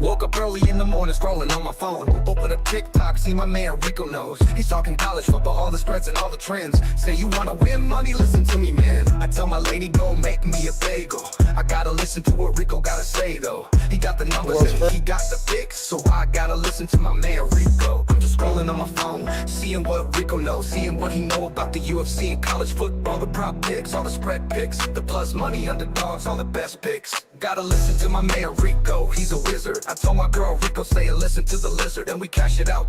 Woke up early in the morning, scrolling on my phone. Open up TikTok, see my man RicoKnows. He's talking college football, all the spreads and all the trends. Say you wanna win money, listen to me, man. I tell my lady, go make me a bagel. I gotta listen to what Rico gotta say, though. He got the numbers and he got the picks, so I gotta listen to my man Rico. I'm just scrolling on my phone, seeing what Rico knows, seeing what he know about the UFC and college football, the prop picks, all the spread picks, the plus money underdogs, all the best picks. Gotta listen to my man Rico, he's a wizard. I told my girl Rico, say listen to the lizard, and we cash it out,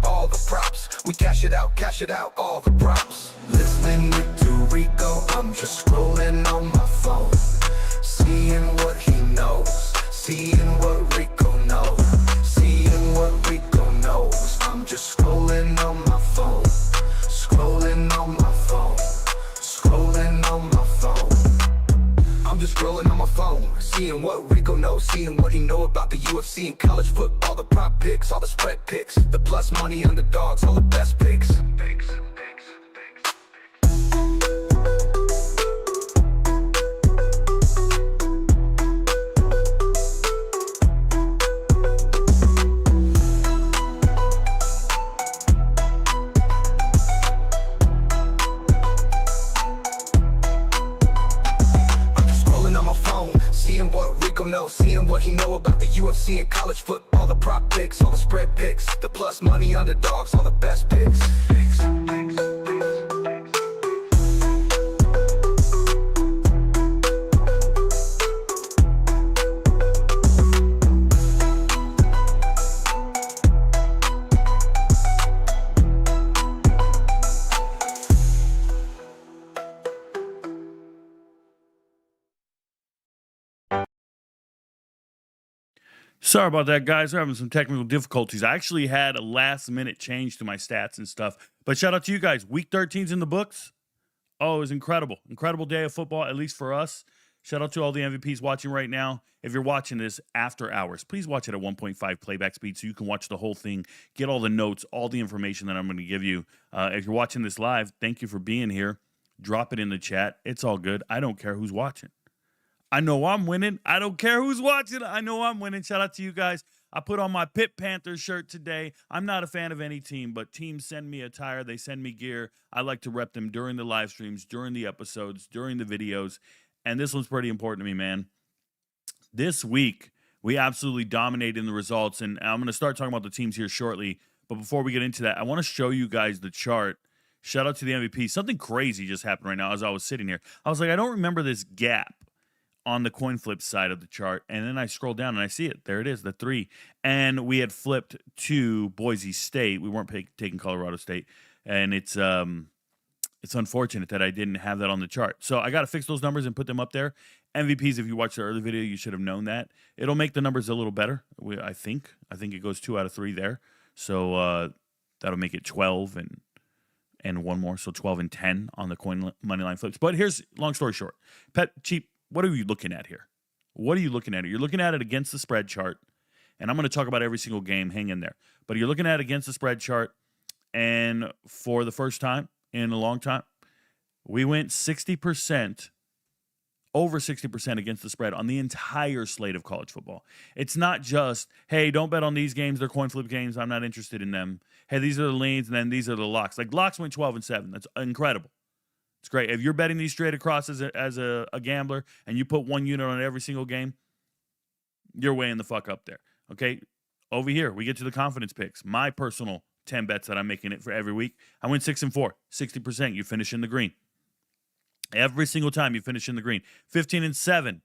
all the props. We cash it out, all the props. Listening to Rico, I'm just scrolling on my phone, seeing what he knows, seeing what Rico knows, seeing what Rico knows. I'm just scrolling on my phone, scrolling on my phone, scrolling on my phone. I'm just scrolling on my phone, seeing what Rico knows, seeing what he know about the UFC and college football, the prop picks, all the spread picks, the plus money underdogs, all the best picks. Seeing what Rico knows, seeing what he know about the UFC and college football, the prop picks, all the spread picks, the plus money underdogs, all the best picks. Sorry about that, guys. We're having some technical difficulties. I actually had a last-minute change to my stats and stuff. But shout out to you guys. Week 13's in the books. Oh, it was incredible. Incredible day of football, at least for us. Shout out to all the MVPs watching right now. If you're watching this after hours, please watch it at 1.5 playback speed so you can watch the whole thing, get all the notes, all the information that I'm going to give you. If you're watching this live, thank you for being here. Drop it in the chat. It's all good. I don't care who's watching. I know I'm winning. I don't care who's watching. I know I'm winning. Shout out to you guys. I put on my Pitt Panthers shirt today. I'm not a fan of any team, but teams send me attire. They send me gear. I like to rep them during the live streams, during the episodes, during the videos. And this one's pretty important to me, man. This week, we absolutely dominated in the results. And I'm going to start talking about the teams here shortly. But before we get into that, I want to show you guys the chart. Shout out to the MVP. Something crazy just happened right now as I was sitting here. I was like, I don't remember this gap on the coin flip side of the chart, and then I scroll down and I see it. There it is, the 3. And we had flipped to Boise State. We weren't taking Colorado State, and it's unfortunate that I didn't have that on the chart. So I got to fix those numbers and put them up there. MVPs, if you watched the early video, you should have known that. It'll make the numbers a little better, I think. I think it goes 2 out of 3 there. So that'll make it 12 and one more, so 12 and 10 on the coin money line flips. But here's, long story short, Cheap, what are you looking at here? What are you looking at? You're looking at it against the spread chart, and I'm going to talk about every single game. Hang in there. But you're looking at it against the spread chart, and for the first time in a long time, we went 60%, over 60% against the spread on the entire slate of college football. It's not just, hey, don't bet on these games. They're coin flip games. I'm not interested in them. Hey, these are the leans, and then these are the locks. Like, locks went 12 and 7. That's incredible. It's great. If you're betting these straight across as a gambler and you put 1 unit on every single game, you're weighing the fuck up there. Okay? Over here, we get to the confidence picks. My personal 10 bets that I'm making it for every week. I went 6 and 4, 60%. You finish in the green. Every single time you finish in the green. 15 and 7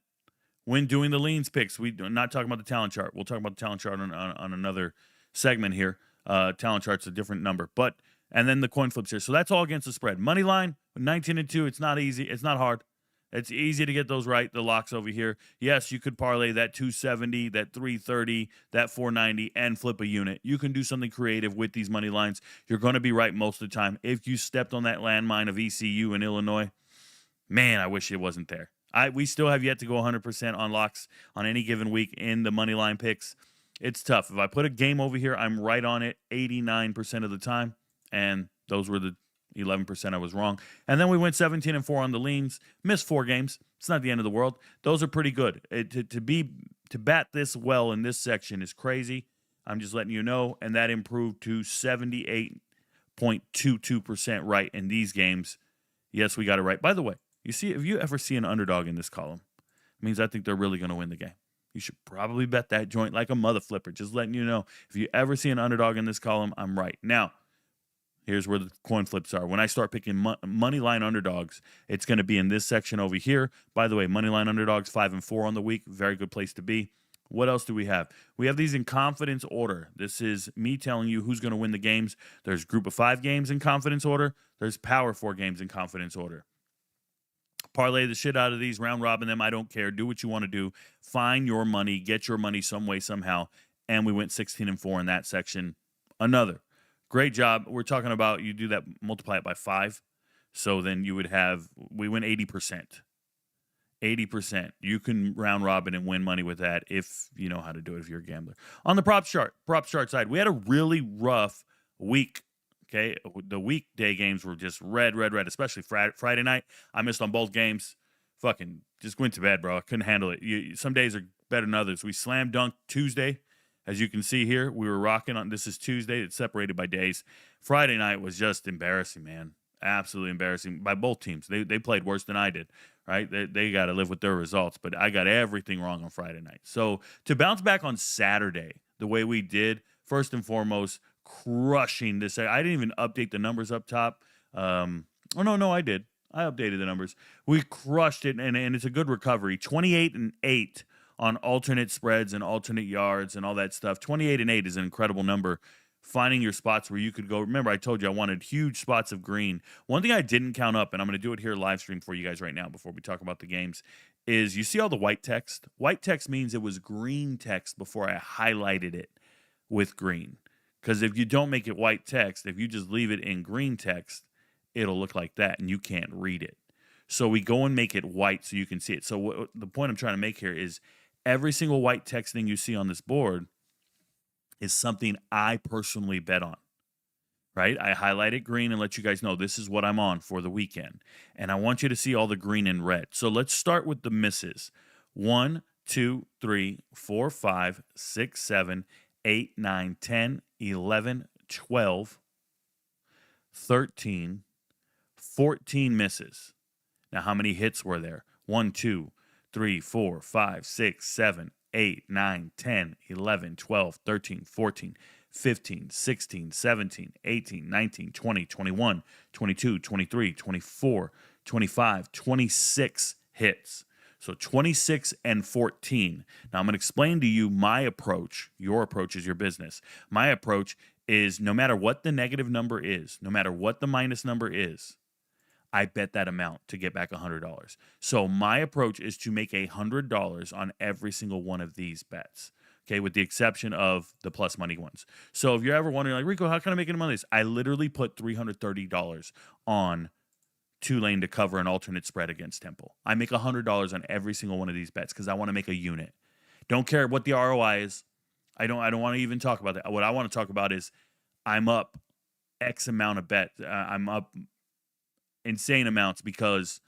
when doing the leans picks. We're not talking about the talent chart. We'll talk about the talent chart on another segment here. Talent chart's a different number. And then the coin flips here. So that's all against the spread. Money line, 19 and 2. It's not easy. It's not hard. It's easy to get those right, the locks over here. Yes, you could parlay that 270, that 330, that 490, and flip a unit. You can do something creative with these money lines. You're going to be right most of the time. If you stepped on that landmine of ECU in Illinois, man, I wish it wasn't there. We still have yet to go 100% on locks on any given week in the money line picks. It's tough. If I put a game over here, I'm right on it 89% of the time. And those were the 11% I was wrong. And then we went 17 and 4 on the leans. Missed 4 games. It's not the end of the world. Those are pretty good. To bat this well in this section is crazy. I'm just letting you know. And that improved to 78.22% right in these games. Yes, we got it right. By the way, if you ever see an underdog in this column, it means I think they're really going to win the game. You should probably bet that joint like a mother flipper. Just letting you know. If you ever see an underdog in this column, I'm right. Now, here's where the coin flips are. When I start picking money line underdogs, it's going to be in this section over here. By the way, money line underdogs 5-4 on the week. Very good place to be. What else do we have? We have these in confidence order. This is me telling you who's going to win the games. There's group of 5 games in confidence order. There's power 4 games in confidence order. Parlay the shit out of these, round robin them. I don't care. Do what you want to do. Find your money. Get your money some way, somehow. And we went 16-4 in that section. Another great job. We're talking about you do that, multiply it by 5. So then you would have, we went 80%. 80%. You can round robin and win money with that if you know how to do it, if you're a gambler. On the prop chart side, we had a really rough week. Okay, the weekday games were just red, especially Friday night. I missed on both games. Fucking just went to bed, bro. I couldn't handle it. Some days are better than others. We slam dunked Tuesday. As you can see here, we were rocking on. This is Tuesday. It's separated by days. Friday night was just embarrassing, man. Absolutely embarrassing by both teams. They played worse than I did, right? They got to live with their results, but I got everything wrong on Friday night. So to bounce back on Saturday the way we did, first and foremost, crushing this. I didn't even update the numbers up top. No, I did. I updated the numbers. We crushed it, and it's a good recovery. 28-8 on alternate spreads and alternate yards and all that stuff. 28-8 is an incredible number. Finding your spots where you could go. Remember, I told you I wanted huge spots of green. One thing I didn't count up, and I'm going to do it here live stream for you guys right now before we talk about the games, is you see all the white text? White text means it was green text before I highlighted it with green. Because if you don't make it white text, if you just leave it in green text, it'll look like that, and you can't read it. So we go and make it white so you can see it. So the point I'm trying to make here is every single white text thing you see on this board is something I personally bet on, right? I highlight it green and let you guys know this is what I'm on for the weekend. And I want you to see all the green and red. So let's start with the misses. 1, 2, 3, 4, 5, 6, 7, 8, 9, 10, 11, 12, 13, 14 misses. Now, how many hits were there? 1, 2, 3, 4, 5, 6, 7, 8, 9, 10, 11, 12, 13, 14, 15, 16, 17, 18, 19, 20, 21, 22, 23, 24, 25, 26 hits. So 26 and 14. Now, I'm going to explain to you my approach. Your approach is your business. My approach is no matter what the negative number is, no matter what the minus number is, I bet that amount to get back $100. So my approach is to make $100 on every single one of these bets, okay, with the exception of the plus money ones. So if you're ever wondering, like, Rico, how can I make any money on this? I literally put $330 on Tulane to cover an alternate spread against Temple. I make $100 on every single one of these bets because I want to make a unit. Don't care what the ROI is. I don't want to even talk about that. What I want to talk about is I'm up X amount of bet. I'm up insane amounts because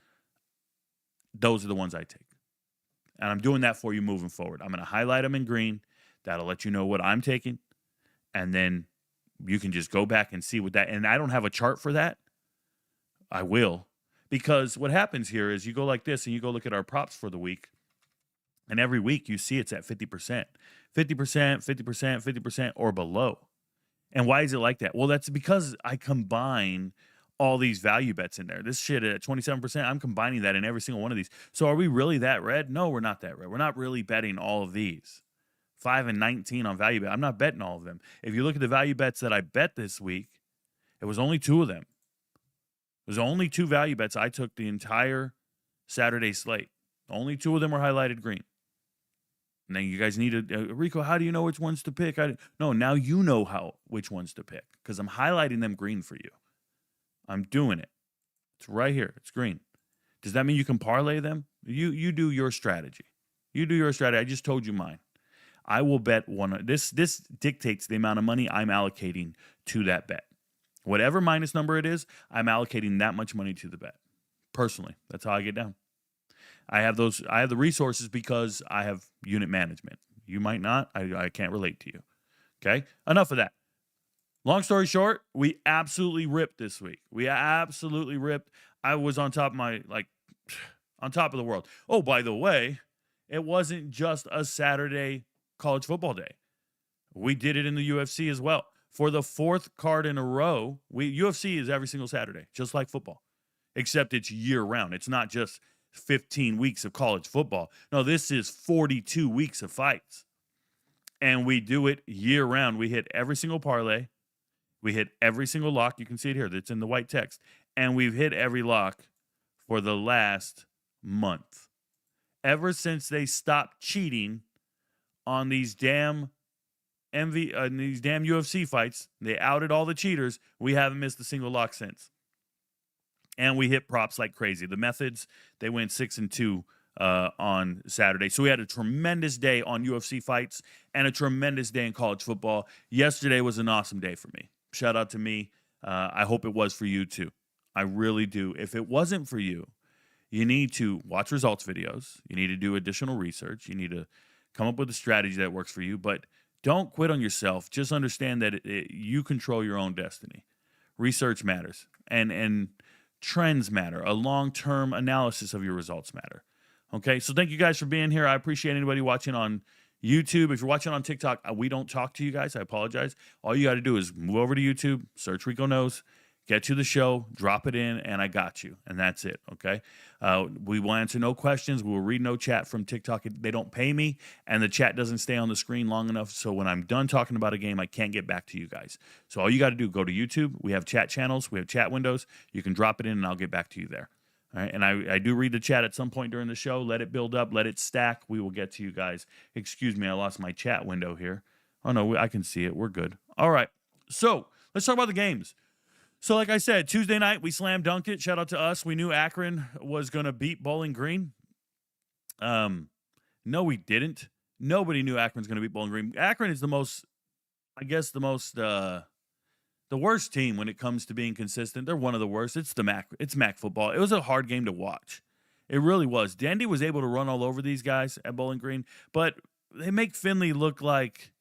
those are the ones I take. And I'm doing that for you moving forward. I'm going to highlight them in green. That'll let you know what I'm taking. And then you can just go back and see what that. And I don't have a chart for that. I will. Because what happens here is you go like this and you go look at our props for the week. And every week you see it's at 50%. 50%, 50%, 50% or below. And why is it like that? Well, that's because I combine all these value bets in there. This shit at 27%, I'm combining that in every single one of these. So are we really that red? No, we're not that red. We're not really betting all of these. 5 and 19 on value bet. I'm not betting all of them. If you look at the value bets that I bet this week, it was only 2 of them. There's only 2 value bets I took the entire Saturday slate. Only 2 of them were highlighted green. And then you guys need to, Rico, how do you know which ones to pick? No, now you know which ones to pick because I'm highlighting them green for you. I'm doing it. It's right here. It's green. Does that mean you can parlay them? You do your strategy. You do your strategy. I just told you mine. I will bet one. This dictates the amount of money I'm allocating to that bet. Whatever minus number it is, I'm allocating that much money to the bet. Personally, that's how I get down. I have the resources because I have unit management. You might not. I can't relate to you. Okay? Enough of that. Long story short, we absolutely ripped this week. We absolutely ripped. I was on top of on top of the world. Oh, by the way, it wasn't just a Saturday college football day. We did it in the UFC as well. For the fourth card in a row, UFC is every single Saturday, just like football, except it's year round. It's not just 15 weeks of college football. No, this is 42 weeks of fights. And we do it year round. We hit every single parlay. We hit every single lock. You can see it here. It's in the white text. And we've hit every lock for the last month. Ever since they stopped cheating on these damn UFC fights, they outed all the cheaters. We haven't missed a single lock since. And we hit props like crazy. The methods, they went 6-2 on Saturday. So we had a tremendous day on UFC fights and a tremendous day in college football. Yesterday was an awesome day for me. Shout out to me. I hope it was for you too. I really do. If it wasn't for you, you need to watch results videos. You need to do additional research. You need to come up with a strategy that works for you. But don't quit on yourself. Just understand that you control your own destiny. Research matters. And trends matter. A long-term analysis of your results matter. Okay, so thank you guys for being here. I appreciate anybody watching on YouTube. If you're watching on TikTok, we don't talk to you guys. I apologize. All you got to do is move over to YouTube, search RicoKnows, get to the show, drop it in, and I got you. And that's it, okay? We will answer no questions. We will read no chat from TikTok. They don't pay me, and the chat doesn't stay on the screen long enough, so when I'm done talking about a game, I can't get back to you guys. So all you got to do, go to YouTube. We have chat channels. We have chat windows. You can drop it in, and I'll get back to you there. All right, and I do read the chat at some point during the show. Let it build up. Let it stack. We will get to you guys. Excuse me, I lost my chat window here. Oh, no, I can see it. We're good. All right, so let's talk about the games. So like I said, Tuesday night, we slam dunked it. Shout out to us. We knew Akron was going to beat Bowling Green. No, we didn't. Nobody knew Akron's going to beat Bowling Green. Akron is the worst team when it comes to being consistent. They're one of the worst. It's MAC football. It was a hard game to watch. It really was. Dandy was able to run all over these guys at Bowling Green, but they make Finley look like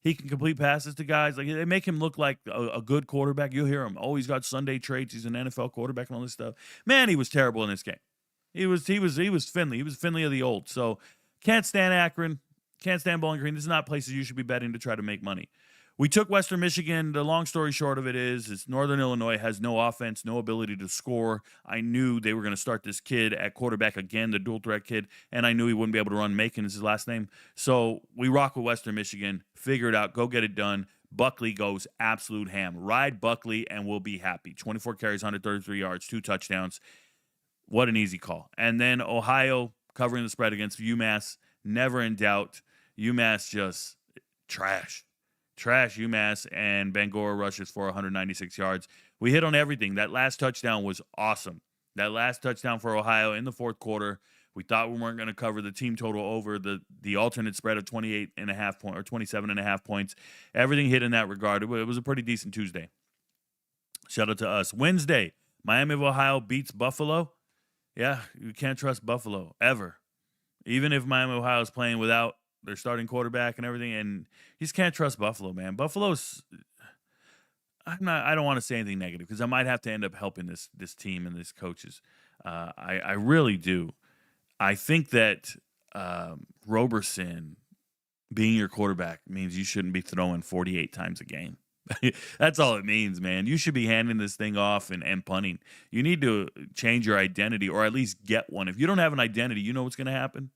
he can complete passes to guys. Like, they make him look like a good quarterback. You'll hear him. Oh, he's got Sunday traits. He's an NFL quarterback and all this stuff. Man, he was terrible in this game. He was Finley. He was Finley of the old. So can't stand Akron. Can't stand Bowling Green. This is not places you should be betting to try to make money. We took Western Michigan. The long story short of it is Northern Illinois has no offense, no ability to score. I knew they were going to start this kid at quarterback again, the dual threat kid, and I knew he wouldn't be able to run. Macon is his last name. So we rock with Western Michigan. Figure it out. Go get it done. Buckley goes absolute ham. Ride Buckley and we'll be happy. 24 carries, 133 yards, 2 touchdowns. What an easy call. And then Ohio covering the spread against UMass. Never in doubt. UMass just trash UMass, and Bangor rushes for 196 yards. We hit on everything. That last touchdown was awesome. That last touchdown for Ohio in the fourth quarter. We thought we weren't going to cover the team total over the alternate spread of 28.5 points or 27.5 points. Everything hit in that regard. It was a pretty decent Tuesday. Shout out to us. Wednesday, Miami of Ohio beats Buffalo. Yeah, you can't trust Buffalo ever. Even if Miami of Ohio is playing without their starting quarterback and everything, and you just can't trust Buffalo, man. Buffalo's, I don't want to say anything negative because I might have to end up helping this team and these coaches. I really do. I think that Roberson being your quarterback means you shouldn't be throwing 48 times a game. That's all it means, man. You should be handing this thing off and punting. You need to change your identity or at least get one. If you don't have an identity, you know what's going to happen?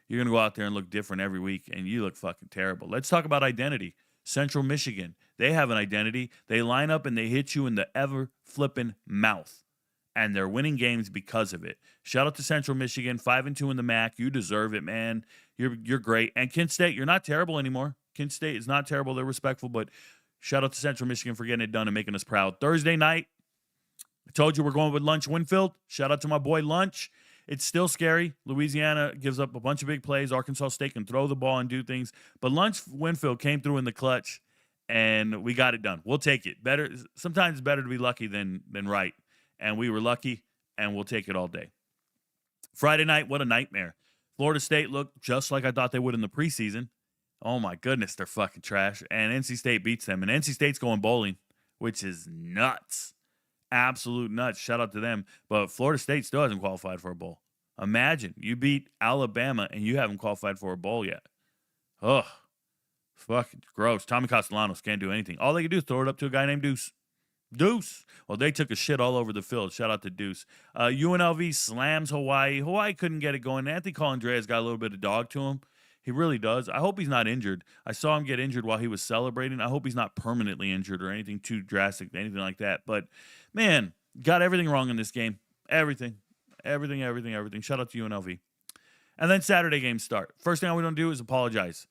You're going to go out there and look different every week, and you look fucking terrible. Let's talk about identity. Central Michigan, they have an identity. They line up and they hit you in the ever-flipping mouth, and they're winning games because of it. Shout out to Central Michigan, 5-2 in the MAC. You deserve it, man. You're great. And Kent State, you're not terrible anymore. Kent State is not terrible. They're respectful, but shout out to Central Michigan for getting it done and making us proud. Thursday night, I told you we're going with Lunch Winfield. Shout out to my boy Lunch. It's still scary. Louisiana gives up a bunch of big plays. Arkansas State can throw the ball and do things. But Lunch Winfield came through in the clutch, and we got it done. We'll take it. Sometimes it's better to be lucky than right. And we were lucky, and we'll take it all day. Friday night, what a nightmare. Florida State looked just like I thought they would in the preseason. Oh my goodness, they're fucking trash. And NC State beats them. And NC State's going bowling, which is nuts. Absolute nuts. Shout out to them. But Florida State still hasn't qualified for a bowl. Imagine you beat Alabama and you haven't qualified for a bowl yet. Ugh. Fucking gross. Tommy Castellanos can't do anything. All they can do is throw it up to a guy named Deuce. Deuce. Well, they took a shit all over the field. Shout out to Deuce. UNLV slams Hawaii. Hawaii couldn't get it going. Anthony Colandrea's got a little bit of dog to him. He really does. I hope he's not injured. I saw him get injured while he was celebrating. I hope he's not permanently injured or anything too drastic, anything like that. But, man, got everything wrong in this game. Everything. Shout out to UNLV. And then Saturday games start. First thing I want to do is apologize.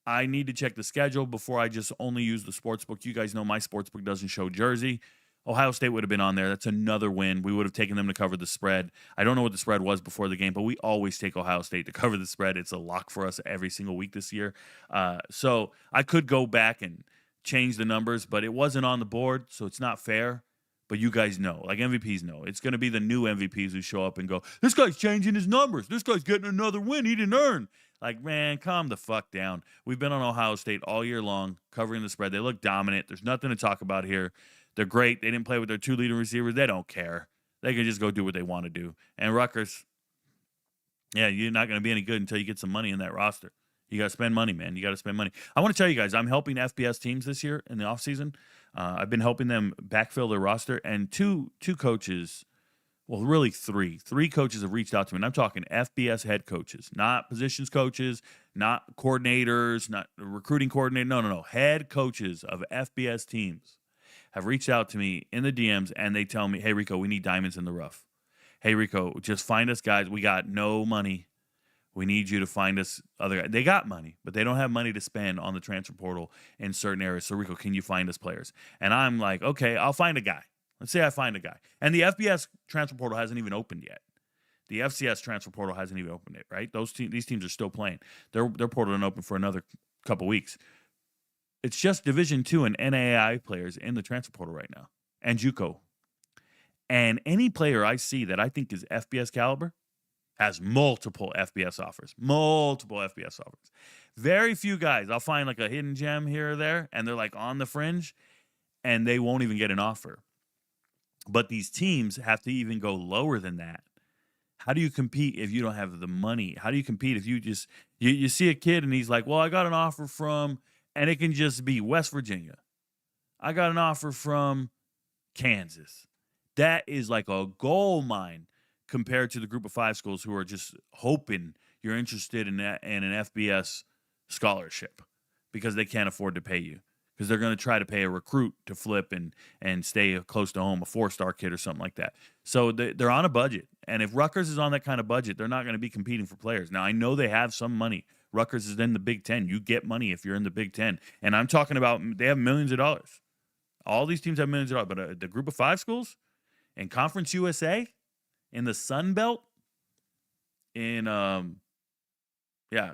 I need to check the schedule before I just only use the sportsbook. You guys know my sportsbook doesn't show Jersey. Ohio State would have been on there. That's another win. We would have taken them to cover the spread. I don't know what the spread was before the game, but we always take Ohio State to cover the spread. It's a lock for us every single week this year. So I could go back and change the numbers, but it wasn't on the board, so it's not fair. But you guys know, like MVPs know. It's going to be the new MVPs who show up and go, this guy's changing his numbers. This guy's getting another win he didn't earn. Like, man, calm the fuck down. We've been on Ohio State all year long covering the spread. They look dominant. There's nothing to talk about here. They're great. They didn't play with their two leading receivers. They don't care. They can just go do what they want to do. And Rutgers, yeah, you're not going to be any good until you get some money in that roster. You got to spend money, man. You got to spend money. I want to tell you guys, I'm helping FBS teams this year in the offseason. I've been helping them backfill their roster. And two coaches, well, really three coaches have reached out to me. And I'm talking FBS head coaches, not positions coaches, not coordinators, not recruiting coordinator. No. Head coaches of FBS teams have reached out to me in the DMs, and they tell me, hey, Rico, we need diamonds in the rough. Hey, Rico, just find us guys. We got no money. We need you to find us other guys. They got money, but they don't have money to spend on the transfer portal in certain areas. So, Rico, can you find us players? And I'm like, okay, I'll find a guy. Let's say I find a guy. And the FBS transfer portal hasn't even opened yet. The FCS transfer portal hasn't even opened it, right? These teams are still playing. Their portal didn't open for another couple weeks. It's just Division II and NAIA players in the transfer portal right now, and JUCO. And any player I see that I think is FBS caliber has multiple FBS offers. Very few guys. I'll find like a hidden gem here or there, and they're like on the fringe, and they won't even get an offer. But these teams have to even go lower than that. How do you compete if you don't have the money? How do you compete if you just you see a kid and he's like, well, I got an offer from, and it can just be West Virginia. I got an offer from Kansas. That is like a gold mine compared to the group of 5 schools who are just hoping you're interested in an FBS scholarship because they can't afford to pay you. Because they're going to try to pay a recruit to flip and stay close to home, a 4-star kid or something like that. So they're on a budget. And if Rutgers is on that kind of budget, they're not going to be competing for players. Now, I know they have some money. Rutgers is in the Big Ten. You get money if you're in the Big Ten. And I'm talking about they have millions of dollars. All these teams have millions of dollars. But the group of 5 schools in Conference USA, in the Sun Belt, in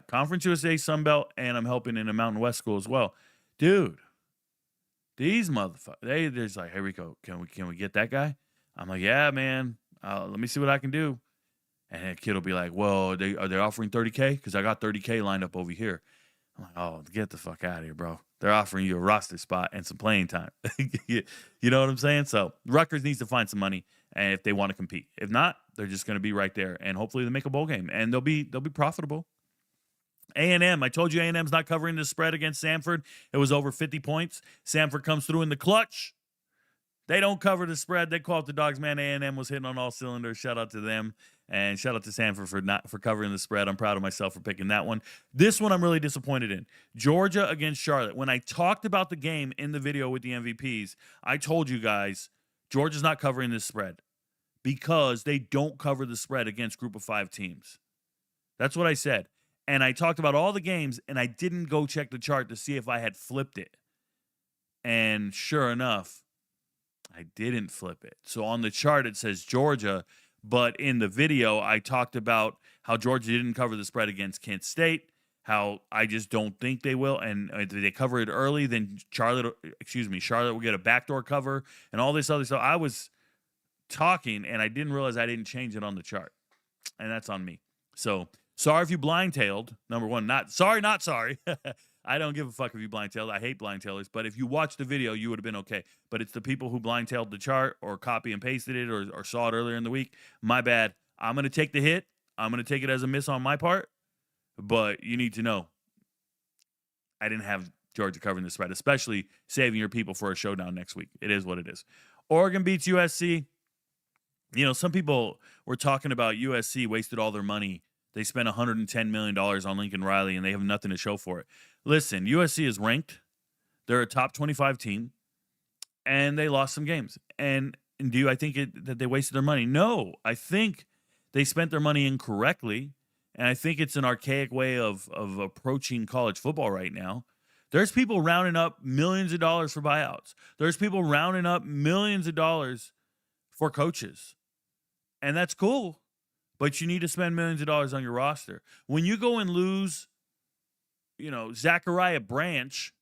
Conference USA, Sun Belt, and I'm helping in a Mountain West school as well. Dude, these motherfuckers, they're just like, hey, Rico, can we get that guy? I'm like, yeah, man. Let me see what I can do. And that kid will be like, well, are they offering $30K? Because I got $30K lined up over here. I'm like, oh, get the fuck out of here, bro. They're offering you a roster spot and some playing time. You know what I'm saying? So Rutgers needs to find some money and if they want to compete. If not, they're just going to be right there. And hopefully they make a bowl game. And they'll be profitable. A&M, I told you A&M's not covering the spread against Samford. It was over 50 points. Samford comes through in the clutch. They don't cover the spread. They call it the dogs, man. A&M was hitting on all cylinders. Shout out to them. And shout out to Samford for covering the spread. I'm proud of myself for picking that one. This one I'm really disappointed in. Georgia against Charlotte. When I talked about the game in the video with the MVPs, I told you guys Georgia's not covering this spread because they don't cover the spread against group of 5 teams. That's what I said. And I talked about all the games, and I didn't go check the chart to see if I had flipped it. And sure enough, I didn't flip it. So on the chart, it says Georgia. But in the video, I talked about how Georgia didn't cover the spread against Kent State, how I just don't think they will. And if they cover it early, then Charlotte will get a backdoor cover and all this other stuff. I was talking, and I didn't realize I didn't change it on the chart. and that's on me. So sorry if you blind-tailed. Number one, not sorry. I don't give a fuck if you blind-tailed. I hate blind-tailers. But if you watched the video, you would have been okay. But it's the people who blind-tailed the chart or copy and pasted it or saw it earlier in the week. My bad. I'm going to take the hit. I'm going to take it as a miss on my part. But you need to know, I didn't have Georgia covering the spread, especially saving your people for a showdown next week. It is what it is. Oregon beats USC. You know, some people were talking about USC wasted all their money. They spent $110 million on Lincoln Riley, and they have nothing to show for it. Listen, USC is ranked. They're a top 25 team, and they lost some games. And do I think that they wasted their money? No, I think they spent their money incorrectly, and I think it's an archaic way of approaching college football right now. There's people rounding up millions of dollars for buyouts. There's people rounding up millions of dollars for coaches. And that's cool, but you need to spend millions of dollars on your roster. When you go and lose, you know, Zachariah Branch,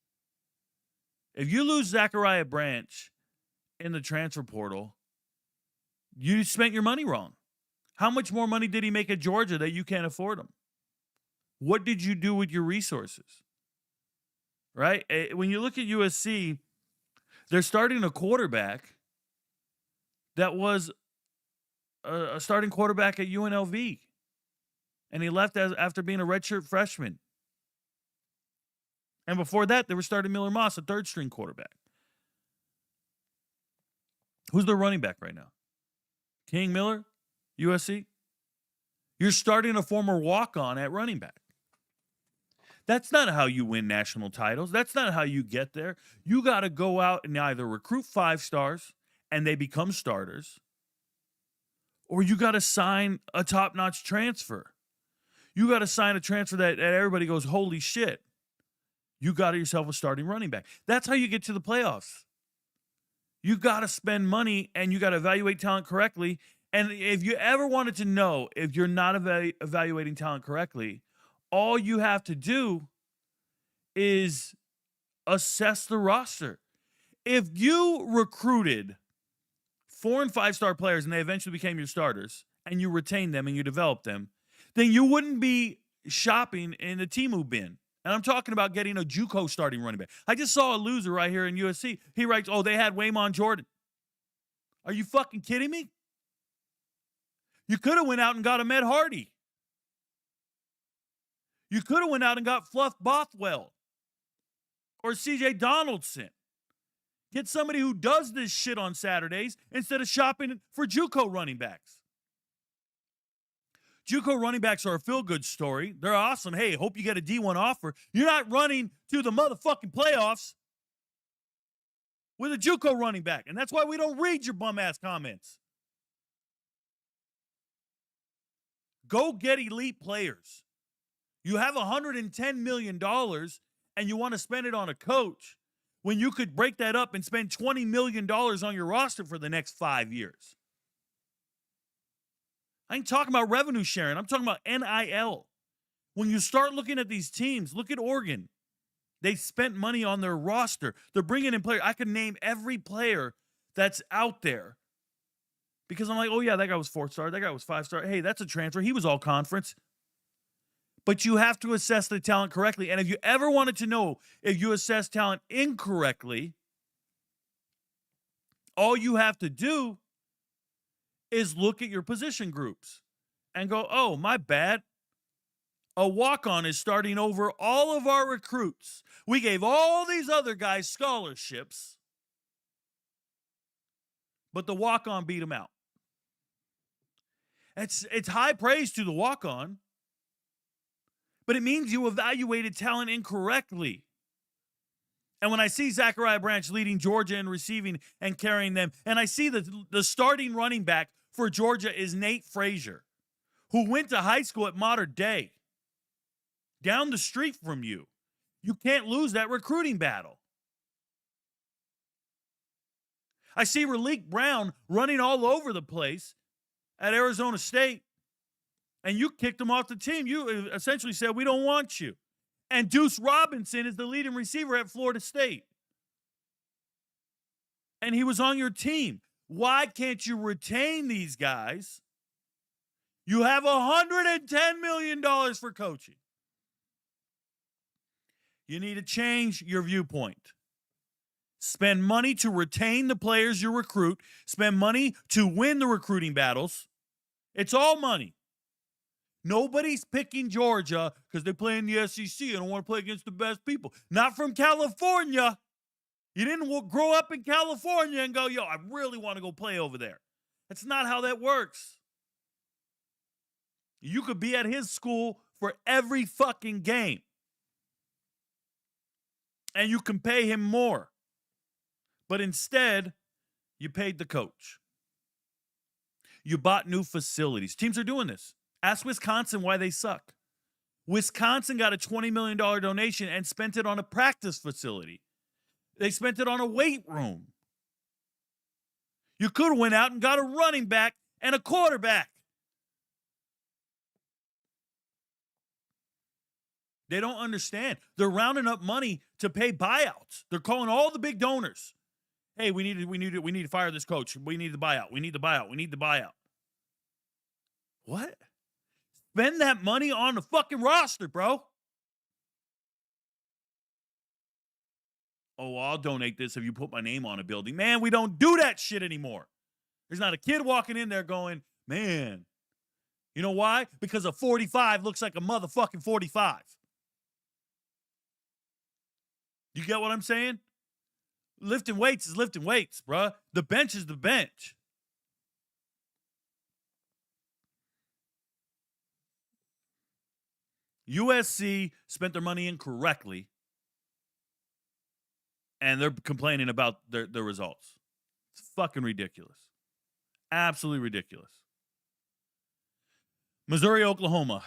if you lose Zachariah Branch in the transfer portal, you spent your money wrong. How much more money did he make at Georgia that you can't afford him? What did you do with your resources? Right? When you look at USC, they're starting a quarterback that was a starting quarterback at UNLV. And he left after being a redshirt freshman. And before that, they were starting Miller Moss, a third-string quarterback. Who's their running back right now? King Miller, USC? You're starting a former walk-on at running back. That's not how you win national titles. That's not how you get there. You got to go out and either recruit 5 stars and they become starters, or you got to sign a top-notch transfer. You got to sign a transfer that everybody goes, holy shit. You got yourself a starting running back. That's how you get to the playoffs. You got to spend money and you got to evaluate talent correctly. And if you ever wanted to know if you're not evaluating talent correctly, all you have to do is assess the roster. If you recruited 4 and 5-star players and they eventually became your starters and you retained them and you developed them, then you wouldn't be shopping in the Temu bin. And I'm talking about getting a JUCO starting running back. I just saw a loser right here in USC. He writes, oh, they had Waymon Jordan. Are you fucking kidding me? You could have went out and got Ahmed Hardy. You could have went out and got Fluff Bothwell or C.J. Donaldson. Get somebody who does this shit on Saturdays instead of shopping for JUCO running backs. JUCO running backs are a feel-good story. They're awesome. Hey, hope you get a D1 offer. You're not running to the motherfucking playoffs with a JUCO running back. And that's why we don't read your bum-ass comments. Go get elite players. You have $110 million and you want to spend it on a coach when you could break that up and spend $20 million on your roster for the next 5 years. I ain't talking about revenue sharing. I'm talking about NIL. When you start looking at these teams, look at Oregon. They spent money on their roster. They're bringing in players. I could name every player that's out there because I'm like, oh, yeah, that guy was 4-star. That guy was 5-star. Hey, that's a transfer. He was all conference. But you have to assess the talent correctly. And if you ever wanted to know if you assess talent incorrectly, all you have to do is look at your position groups and go, oh, my bad. A walk-on is starting over all of our recruits. We gave all these other guys scholarships, but the walk-on beat them out. It's high praise to the walk-on, but it means you evaluated talent incorrectly. And when I see Zachariah Branch leading Georgia in receiving and carrying them, and I see the starting running back for Georgia is Nate Frazier, who went to high school at Mater Dei, down the street from you. You can't lose that recruiting battle. I see Raleek Brown running all over the place at Arizona State, and you kicked him off the team. You essentially said, we don't want you. And Deuce Robinson is the leading receiver at Florida State. And he was on your team. Why can't you retain these guys? You have $110 million for coaching. You need to change your viewpoint. Spend money to retain the players you recruit. Spend money to win the recruiting battles. It's all money. Nobody's picking Georgia because they play in the SEC and don't want to play against the best people. Not from California. You didn't grow up in California and go, yo, I really want to go play over there. That's not how that works. You could be at his school for every fucking game. And you can pay him more. But instead, you paid the coach. You bought new facilities. Teams are doing this. Ask Wisconsin why they suck. Wisconsin got a $20 million donation and spent it on a practice facility. They spent it on a weight room. You could have went out and got a running back and a quarterback. They don't understand. They're rounding up money to pay buyouts. They're calling all the big donors. Hey, we need to fire this coach. We need the buyout. We need the buyout. We need the buyout. What? Spend that money on the fucking roster, bro. Oh, I'll donate this if you put my name on a building. Man, we don't do that shit anymore. There's not a kid walking in there going, man. You know why? Because a 45 looks like a motherfucking 45. You get what I'm saying? Lifting weights is lifting weights, bruh. The bench is the bench. USC spent their money incorrectly, and they're complaining about their results. It's fucking ridiculous. Absolutely ridiculous. Missouri, Oklahoma.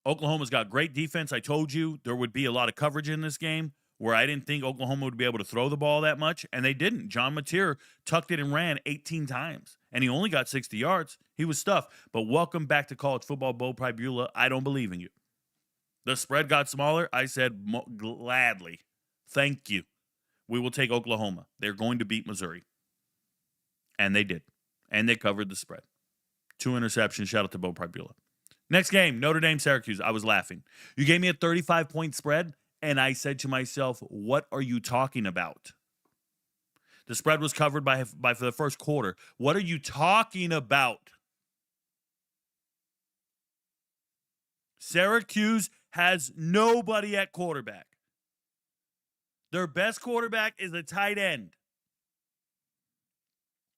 Oklahoma's got great defense. I told you there would be a lot of coverage in this game where I didn't think Oklahoma would be able to throw the ball that much, and they didn't. John Mateer tucked it and ran 18 times, and he only got 60 yards. He was stuffed. But welcome back to college football, Bo Pribula. I don't believe in you. The spread got smaller. I said gladly. Thank you. We will take Oklahoma. They're going to beat Missouri. And they did. And they covered the spread. 2 interceptions. Shout out to Bo Pribula. Next game, Notre Dame, Syracuse. I was laughing. You gave me a 35-point spread, and I said to myself, what are you talking about? The spread was covered by for the first quarter. What are you talking about? Syracuse has nobody at quarterback. Their best quarterback is a tight end.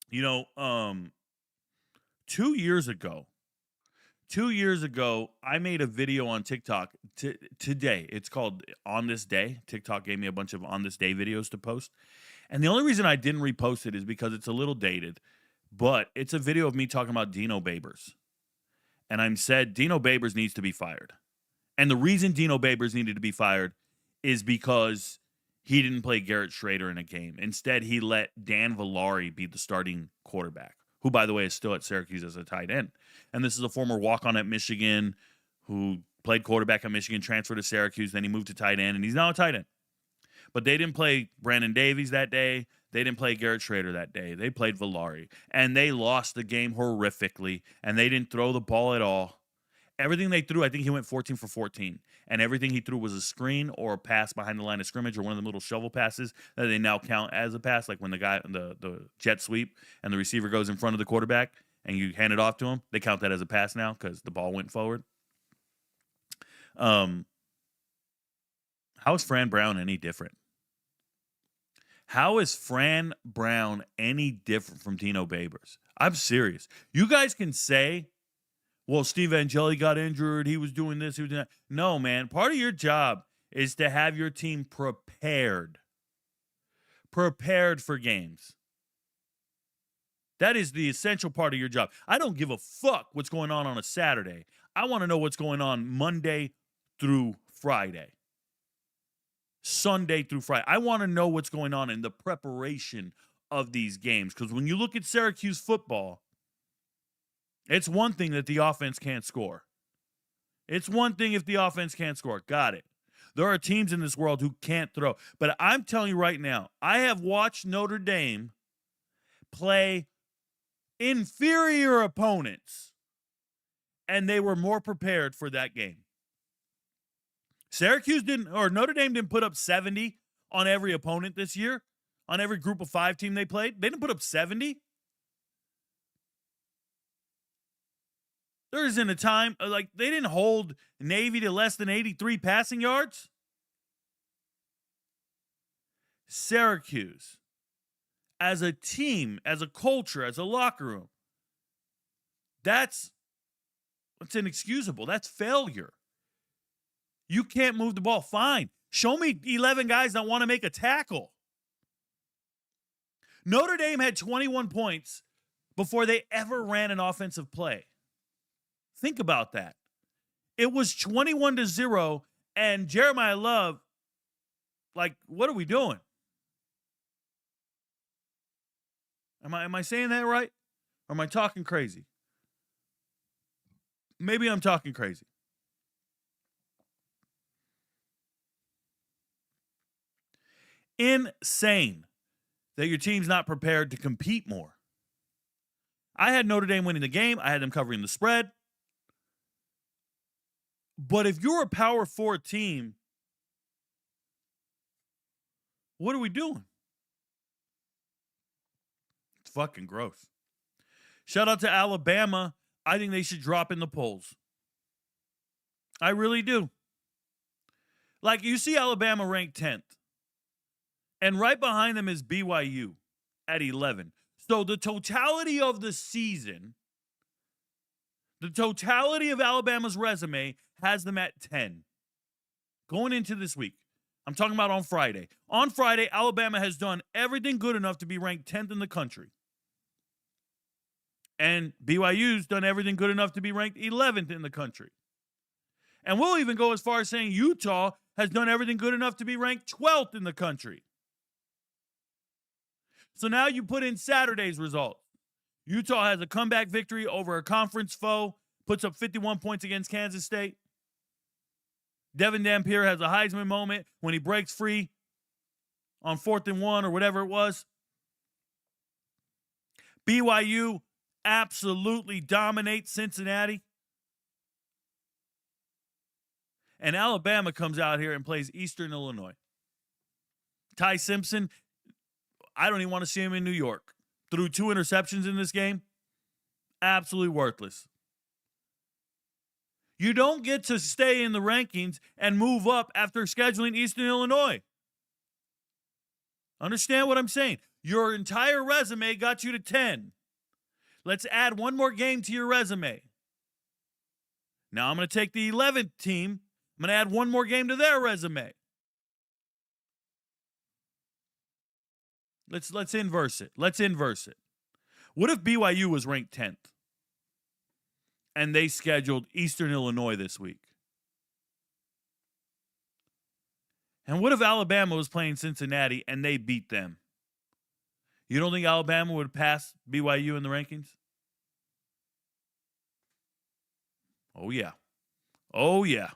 You know, 2 years ago, I made a video on TikTok today. It's called On This Day. TikTok gave me a bunch of On This Day videos to post. And the only reason I didn't repost it is because it's a little dated. But it's a video of me talking about Dino Babers. And I said Dino Babers needs to be fired. And the reason Dino Babers needed to be fired is because he didn't play Garrett Schrader in a game. Instead, he let Dan Villari be the starting quarterback, who, by the way, is still at Syracuse as a tight end. And this is a former walk-on at Michigan who played quarterback at Michigan, transferred to Syracuse, then he moved to tight end, and he's now a tight end. But they didn't play Brandon Davies that day. They didn't play Garrett Schrader that day. They played Villari. And they lost the game horrifically, and they didn't throw the ball at all. Everything they threw, I think he went 14 for 14. And everything he threw was a screen or a pass behind the line of scrimmage or one of the little shovel passes that they now count as a pass, like when the jet sweep and the receiver goes in front of the quarterback and you hand it off to him, they count that as a pass now because the ball went forward. How is Fran Brown any different? How is Fran Brown any different from Dino Babers? I'm serious. You guys can say, well, Steve Angeli got injured. He was doing this. He was doing that. No, man. Part of your job is to have your team prepared. Prepared for games. That is the essential part of your job. I don't give a fuck what's going on a Saturday. I want to know what's going on Monday through Friday. Sunday through Friday. I want to know what's going on in the preparation of these games. Because when you look at Syracuse football, it's one thing that the offense can't score. It's one thing if the offense can't score. Got it. There are teams in this world who can't throw. But I'm telling you right now, I have watched Notre Dame play inferior opponents and they were more prepared for that game. Notre Dame didn't put up 70 on every opponent this year, on every group of 5 team they played. They didn't put up 70. There isn't a time, like, they didn't hold Navy to less than 83 passing yards. Syracuse, as a team, as a culture, as a locker room, that's inexcusable. That's failure. You can't move the ball. Fine. Show me 11 guys that want to make a tackle. Notre Dame had 21 points before they ever ran an offensive play. Think about that. It was 21-0, and Jeremiah Love, like, what are we doing? Am I saying that right? Or am I talking crazy? Maybe I'm talking crazy. Insane that your team's not prepared to compete more. I had Notre Dame winning the game. I had them covering the spread. But if you're a Power 4 team, what are we doing? It's fucking gross. Shout out to Alabama. I think they should drop in the polls. I really do. Like, you see Alabama ranked 10th. And right behind them is BYU at 11. So the totality of the season, the totality of Alabama's resume has them at 10. Going into this week. I'm talking about on Friday. On Friday, Alabama has done everything good enough to be ranked 10th in the country. And BYU's done everything good enough to be ranked 11th in the country. And we'll even go as far as saying Utah has done everything good enough to be ranked 12th in the country. So now you put in Saturday's result. Utah has a comeback victory over a conference foe, puts up 51 points against Kansas State. Devin Dampier has a Heisman moment when he breaks free on 4th and 1 or whatever it was. BYU absolutely dominates Cincinnati. And Alabama comes out here and plays Eastern Illinois. Ty Simpson, I don't even want to see him in New York. Threw 2 interceptions in this game. Absolutely worthless. You don't get to stay in the rankings and move up after scheduling Eastern Illinois. Understand what I'm saying? Your entire resume got you to 10. Let's add one more game to your resume. Now I'm going to take the 11th team. I'm going to add one more game to their resume. Let's inverse it. Let's inverse it. What if BYU was ranked 10th and they scheduled Eastern Illinois this week? And what if Alabama was playing Cincinnati and they beat them? You don't think Alabama would pass BYU in the rankings? Oh, yeah. Oh, yeah.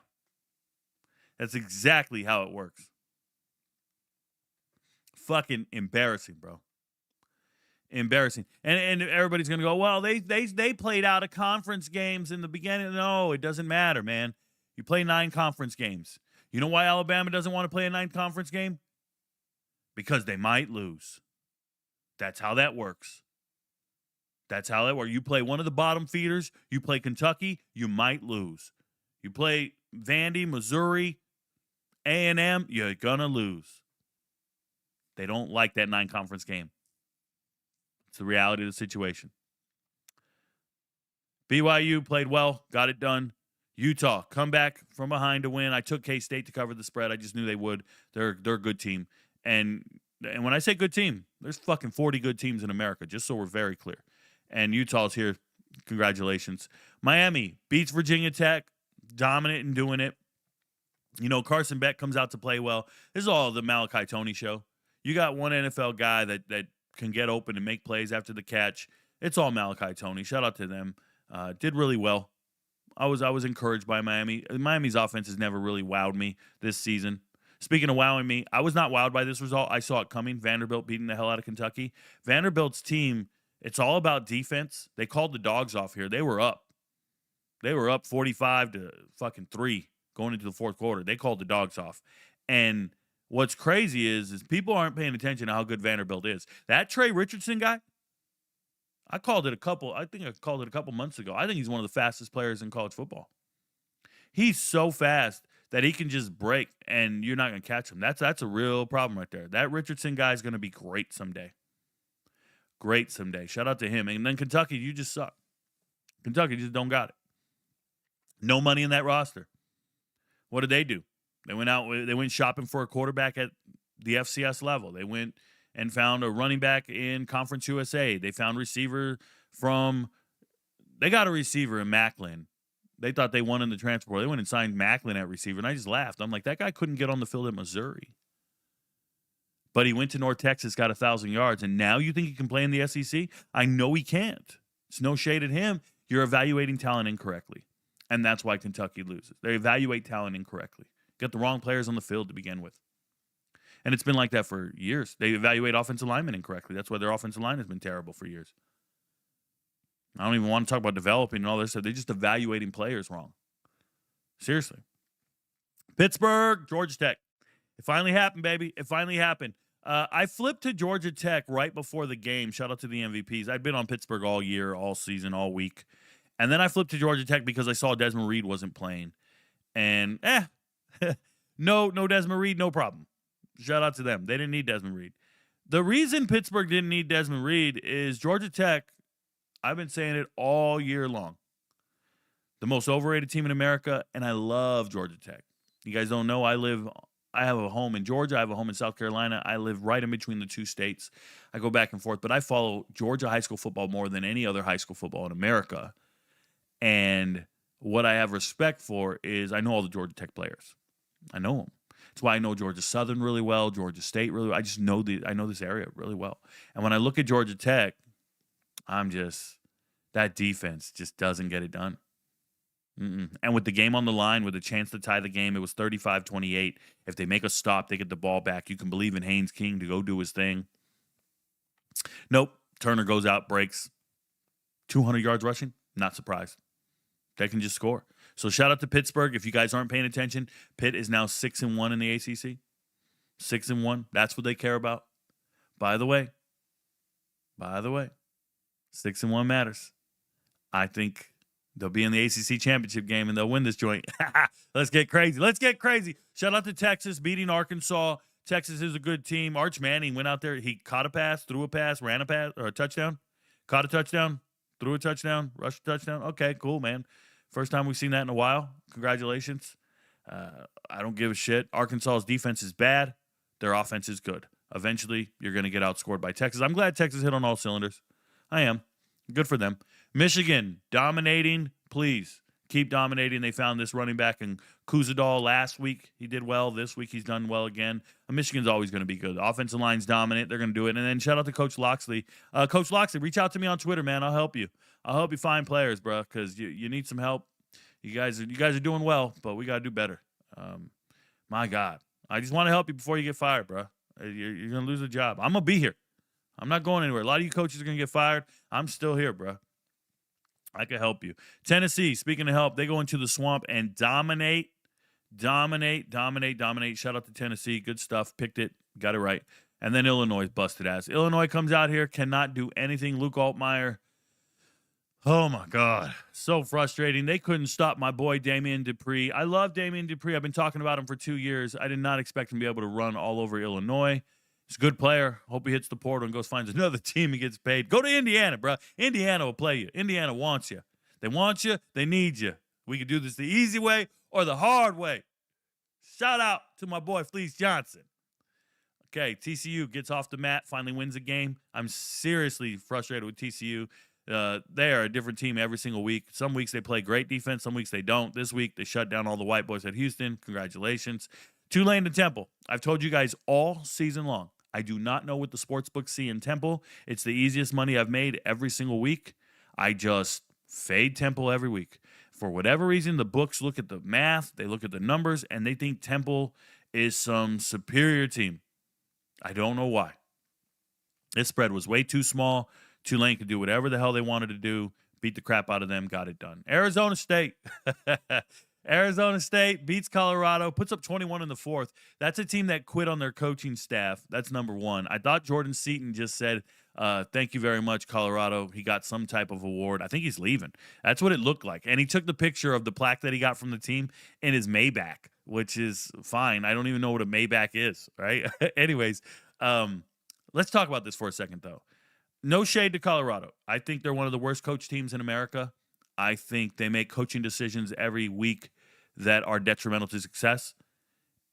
That's exactly how it works. Fucking embarrassing, bro. Embarrassing. And everybody's going to go, well, they played out of conference games in the beginning. No, it doesn't matter, man. You play 9 conference games. You know why Alabama doesn't want to play a 9th conference game? Because they might lose. That's how that works. That's how that works. You play one of the bottom feeders. You play Kentucky. You might lose. You play Vandy, Missouri, A&M. You're going to lose. They don't like that 9-conference game. It's the reality of the situation. BYU played well, got it done. Utah, come back from behind to win. I took K-State to cover the spread. I just knew they would. They're a good team. And when I say good team, there's fucking 40 good teams in America, just so we're very clear. And Utah's here. Congratulations. Miami beats Virginia Tech, dominant and doing it. You know, Carson Beck comes out to play well. This is all the Malachi Toney show. You got one NFL guy that can get open and make plays after the catch. It's all Malachi Toney. Shout out to them. Did really well. I was encouraged by Miami. Miami's offense has never really wowed me this season. Speaking of wowing me, I was not wowed by this result. I saw it coming. Vanderbilt beating the hell out of Kentucky. Vanderbilt's team, it's all about defense. They called the dogs off here. They were up. They were up 45 to fucking 3 going into the fourth quarter. They called the dogs off. And what's crazy is people aren't paying attention to how good Vanderbilt is. That Trey Richardson guy, I called it a couple months ago. I think he's one of the fastest players in college football. He's so fast that he can just break and you're not going to catch him. That's a real problem right there. That Richardson guy is going to be great someday. Great someday. Shout out to him. And then Kentucky, you just suck. Kentucky just don't got it. No money in that roster. What did they do? They went shopping for a quarterback at the FCS level. They went and found a running back in Conference USA. They found they got a receiver in Macklin. They thought they won in the transfer portal. They went and signed Macklin at receiver, and I just laughed. I'm like, that guy couldn't get on the field at Missouri. But he went to North Texas, got 1,000 yards, and now you think he can play in the SEC? I know he can't. It's no shade at him. You're evaluating talent incorrectly, and that's why Kentucky loses. They evaluate talent incorrectly. Get the wrong players on the field to begin with. And it's been like that for years. They evaluate offensive linemen incorrectly. That's why their offensive line has been terrible for years. I don't even want to talk about developing and all this stuff. They're just evaluating players wrong. Seriously. Pittsburgh, Georgia Tech. It finally happened, baby. It finally happened. I flipped to Georgia Tech right before the game. Shout out to the MVPs. I'd been on Pittsburgh all year, all season, all week. And then I flipped to Georgia Tech because I saw Desmond Reed wasn't playing. And, no Desmond Reed, no problem. Shout out to them. They didn't need Desmond Reed. The reason Pittsburgh didn't need Desmond Reed is Georgia Tech, I've been saying it all year long, the most overrated team in America, and I love Georgia Tech. You guys don't know, I have a home in Georgia. I have a home in South Carolina. I live right in between the two states. I go back and forth, but I follow Georgia high school football more than any other high school football in America. And what I have respect for is I know all the Georgia Tech players. I know them. That's why I know Georgia Southern really well, Georgia State really well. I know this area really well. And when I look at Georgia Tech, that defense just doesn't get it done. And with the game on the line, with a chance to tie the game, it was 35-28. If they make a stop, they get the ball back. You can believe in Haynes King to go do his thing. Nope. Turner goes out, breaks. 200 yards rushing? Not surprised. They can just score. So shout out to Pittsburgh. If you guys aren't paying attention, Pitt is now 6-1 in the ACC. 6-1. That's what they care about. By the way, 6-1 matters. I think they'll be in the ACC championship game and they'll win this joint. Let's get crazy. Shout out to Texas beating Arkansas. Texas is a good team. Arch Manning went out there. He caught a pass, threw a pass, ran a pass, or a touchdown. Caught a touchdown, threw a touchdown, rushed a touchdown. Okay, cool, man. First time we've seen that in a while. Congratulations. I don't give a shit. Arkansas's defense is bad. Their offense is good. Eventually, you're going to get outscored by Texas. I'm glad Texas hit on all cylinders. I am. Good for them. Michigan, dominating. Please, keep dominating. They found this running back in Kuzadal last week. He did well. This week, he's done well again. Michigan's always going to be good. The offensive line's dominant. They're going to do it. And then shout out to Coach Loxley. Coach Loxley, reach out to me on Twitter, man. I'll help you. I'll help you find players, bro, because you need some help. You guys are doing well, but we got to do better. My God. I just want to help you before you get fired, bro. You're going to lose a job. I'm going to be here. I'm not going anywhere. A lot of you coaches are going to get fired. I'm still here, bro. I can help you. Tennessee, speaking of help, they go into the swamp and dominate. Shout out to Tennessee. Good stuff. Picked it. Got it right. And then Illinois busted ass. Illinois comes out here, cannot do anything. Luke Altmaier. Oh, my God. So frustrating. They couldn't stop my boy Damian Dupree. I love Damian Dupree. I've been talking about him for 2 years. I did not expect him to be able to run all over Illinois. He's a good player. Hope he hits the portal and goes finds another team and gets paid. Go to Indiana, bro. Indiana will play you. Indiana wants you. They want you. They need you. We can do this the easy way or the hard way. Shout out to my boy Fleece Johnson. Okay, TCU gets off the mat, finally wins a game. I'm seriously frustrated with TCU. They are a different team every single week. Some weeks they play great defense. Some weeks they don't. This week they shut down all the white boys at Houston. Congratulations. Tulane to Temple. I've told you guys all season long. I do not know what the sports books see in Temple. It's the easiest money I've made every single week. I just fade Temple every week. For whatever reason, the books look at the math, they look at the numbers, and they think Temple is some superior team. I don't know why. This spread was way too small. Tulane could do whatever the hell they wanted to do. beat the crap out of them, got it done. Arizona State. Arizona State beats Colorado, puts up 21 in the fourth. That's a team that quit on their coaching staff. That's number one. I thought Jordan Seaton just said, thank you very much, Colorado. He got some type of award. I think he's leaving. That's what it looked like. And he took the picture of the plaque that he got from the team in his Maybach, which is fine. I don't even know what a Maybach is, right? Anyways, let's talk about this for a second, though. No shade to Colorado. I think they're one of the worst coach teams in America. I think they make coaching decisions every week that are detrimental to success.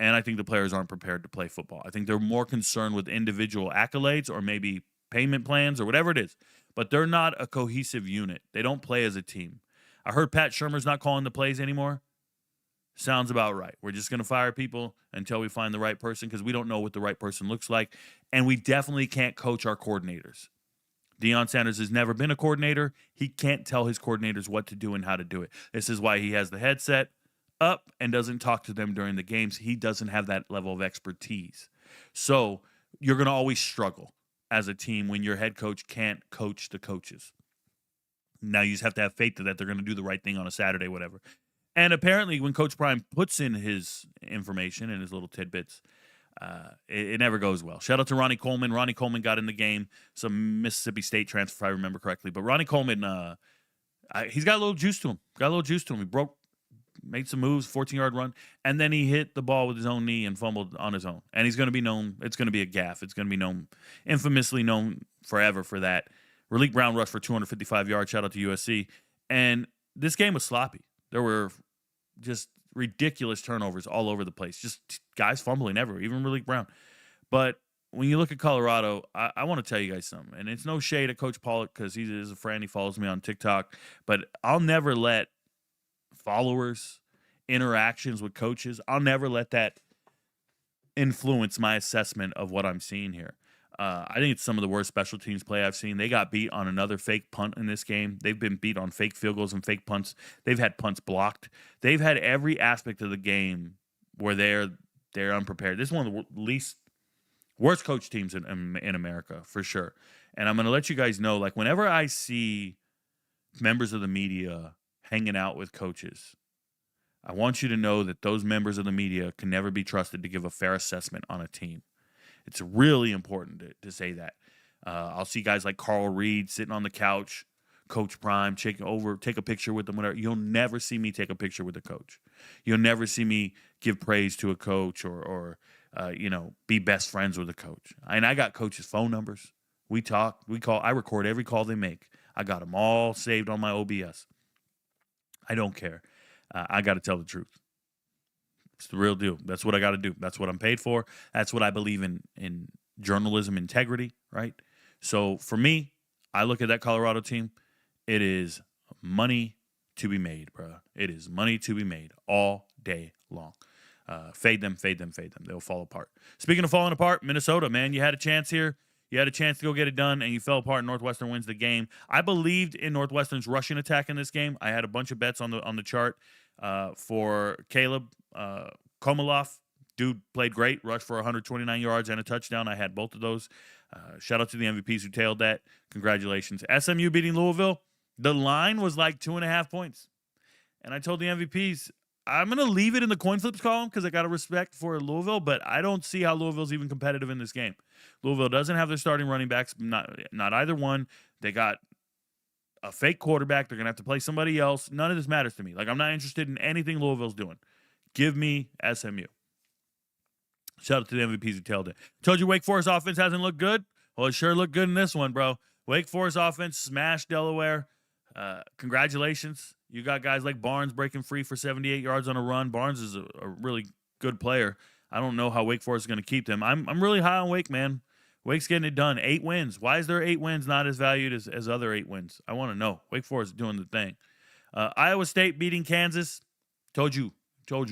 And I think the players aren't prepared to play football. I think they're more concerned with individual accolades or maybe payment plans or whatever it is. But they're not a cohesive unit. They don't play as a team. I heard Pat Shurmur's not calling the plays anymore. Sounds about right. We're just going to fire people until we find the right person because we don't know what the right person looks like. And we definitely can't coach our coordinators. Deion Sanders has never been a coordinator. He can't tell his coordinators what to do and how to do it. This is why he has the headset up and doesn't talk to them during the games. He doesn't have that level of expertise. So you're going to always struggle as a team when your head coach can't coach the coaches. Now you just have to have faith that they're going to do the right thing on a Saturday, whatever. And apparently when Coach Prime puts in his information and his little tidbits, it never goes well. Shout out to Ronnie Coleman. Ronnie Coleman got in the game. Some Mississippi State transfer, if I remember correctly. But Ronnie Coleman, he's got a little juice to him. He made some moves, 14-yard run, and then he hit the ball with his own knee and fumbled on his own. And he's going to be known. It's going to be a gaffe. It's going to be known, infamously known forever for that. Raleek Brown rushed for 255 yards. Shout out to USC. And this game was sloppy. There were just ridiculous turnovers all over the place. Just guys fumbling everywhere, even Raleek Brown. But when you look at Colorado, I want to tell you guys something. And it's no shade at Coach Pollock because he is a friend. He follows me on TikTok. But I'll never let followers, interactions with coaches, I'll never let that influence my assessment of what I'm seeing here. I think it's some of the worst special teams play I've seen. They got beat on another fake punt in this game. They've been beat on fake field goals and fake punts. They've had punts blocked. They've had every aspect of the game where they're unprepared. This is one of the worst coach teams in America, for sure. And I'm going to let you guys know, like, whenever I see members of the media hanging out with coaches, I want you to know that those members of the media can never be trusted to give a fair assessment on a team. It's really important to say that. I'll see guys like Carl Reed sitting on the couch, Coach Prime, take a picture with them, whatever. You'll never see me take a picture with a coach. You'll never see me give praise to a coach or be best friends with a coach. And I got coaches' phone numbers. We talk, we call, I record every call they make. I got them all saved on my OBS. I don't care. I got to tell the truth. It's the real deal. That's what I got to do. That's what I'm paid for. That's what I believe in journalism integrity, right? So for me, I look at that Colorado team. It is money to be made, bro. It is money to be made all day long. Fade them. They'll fall apart. Speaking of falling apart, Minnesota, man, you had a chance here. You had a chance to go get it done, and you fell apart. Northwestern wins the game. I believed in Northwestern's rushing attack in this game. I had a bunch of bets on the chart for Caleb Komoloff. Dude played great, rushed for 129 yards and a touchdown. I had both of those. Shout out to the MVPs who tailed that. Congratulations. SMU beating Louisville. The line was like 2.5 points. And I told the MVPs, I'm going to leave it in the coin flips column because I got a respect for Louisville, but I don't see how Louisville's even competitive in this game. Louisville doesn't have their starting running backs, not either one. They got a fake quarterback. They're going to have to play somebody else. None of this matters to me. Like, I'm not interested in anything Louisville's doing. Give me SMU. Shout out to the MVPs who tailed it. Told you Wake Forest offense hasn't looked good. Well, it sure looked good in this one, bro. Wake Forest offense smashed Delaware. Congratulations. You got guys like Barnes breaking free for 78 yards on a run. Barnes is a really good player. I don't know how Wake Forest is going to keep them. I'm really high on Wake, man. Wake's getting it done. 8 wins. Why is their 8 wins not as valued as other 8 wins? I want to know. Wake Forest is doing the thing. Iowa State beating Kansas. Told you,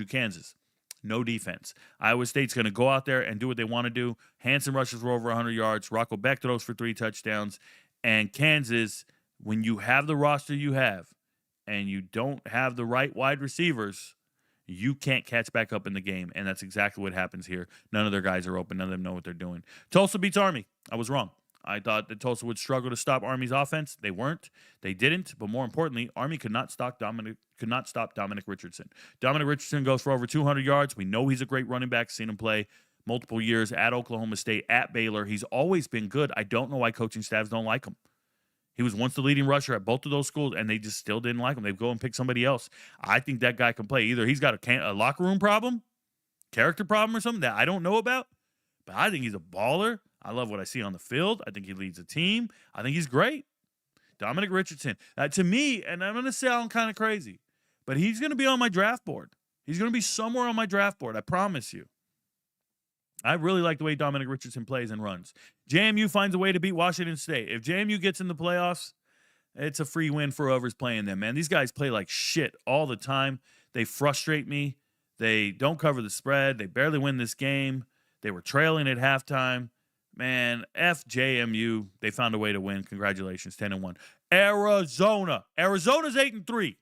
Kansas. No defense. Iowa State's going to go out there and do what they want to do. Hanson rushes for over 100 yards. Rocco Beck throws for 3 touchdowns. And Kansas, when you have the roster you have and you don't have the right wide receivers, you can't catch back up in the game. And that's exactly what happens here. None of their guys are open. None of them know what they're doing. Tulsa beats Army. I was wrong. I thought that Tulsa would struggle to stop Army's offense. They weren't. They didn't. But more importantly, Army could not stop Dominic Richardson. Dominic Richardson goes for over 200 yards. We know he's a great running back. Seen him play multiple years at Oklahoma State, at Baylor. He's always been good. I don't know why coaching staffs don't like him. He was once the leading rusher at both of those schools, and they just still didn't like him. They go and pick somebody else. I think that guy can play. Either he's got a locker room problem, character problem, or something that I don't know about, but I think he's a baller. I love what I see on the field. I think he leads a team. I think he's great. Dominic Richardson. To me, and I'm going to sound kind of crazy, but he's going to be on my draft board. He's going to be somewhere on my draft board. I promise you. I really like the way Dominic Richardson plays and runs. JMU finds a way to beat Washington State. If JMU gets in the playoffs, it's a free win for whoever's playing them, man. These guys play like shit all the time. They frustrate me. They don't cover the spread. They barely win this game. They were trailing at halftime. Man, F JMU. They found a way to win. Congratulations, 10-1. Arizona. Arizona's 8-3.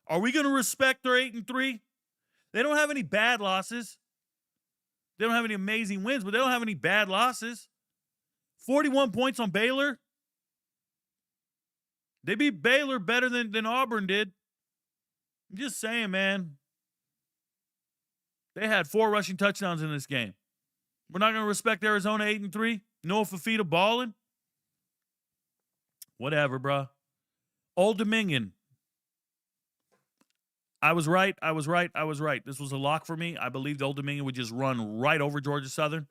Are we going to respect their 8-3? They don't have any bad losses. They don't have any amazing wins, but they don't have any bad losses. 41 points on Baylor. They beat Baylor better than Auburn did. I'm just saying, man. They had 4 rushing touchdowns in this game. We're not going to respect Arizona 8-3. Noah Fafita balling. Whatever, bro. Old Dominion. I was right. This was a lock for me. I believed Old Dominion would just run right over Georgia Southern.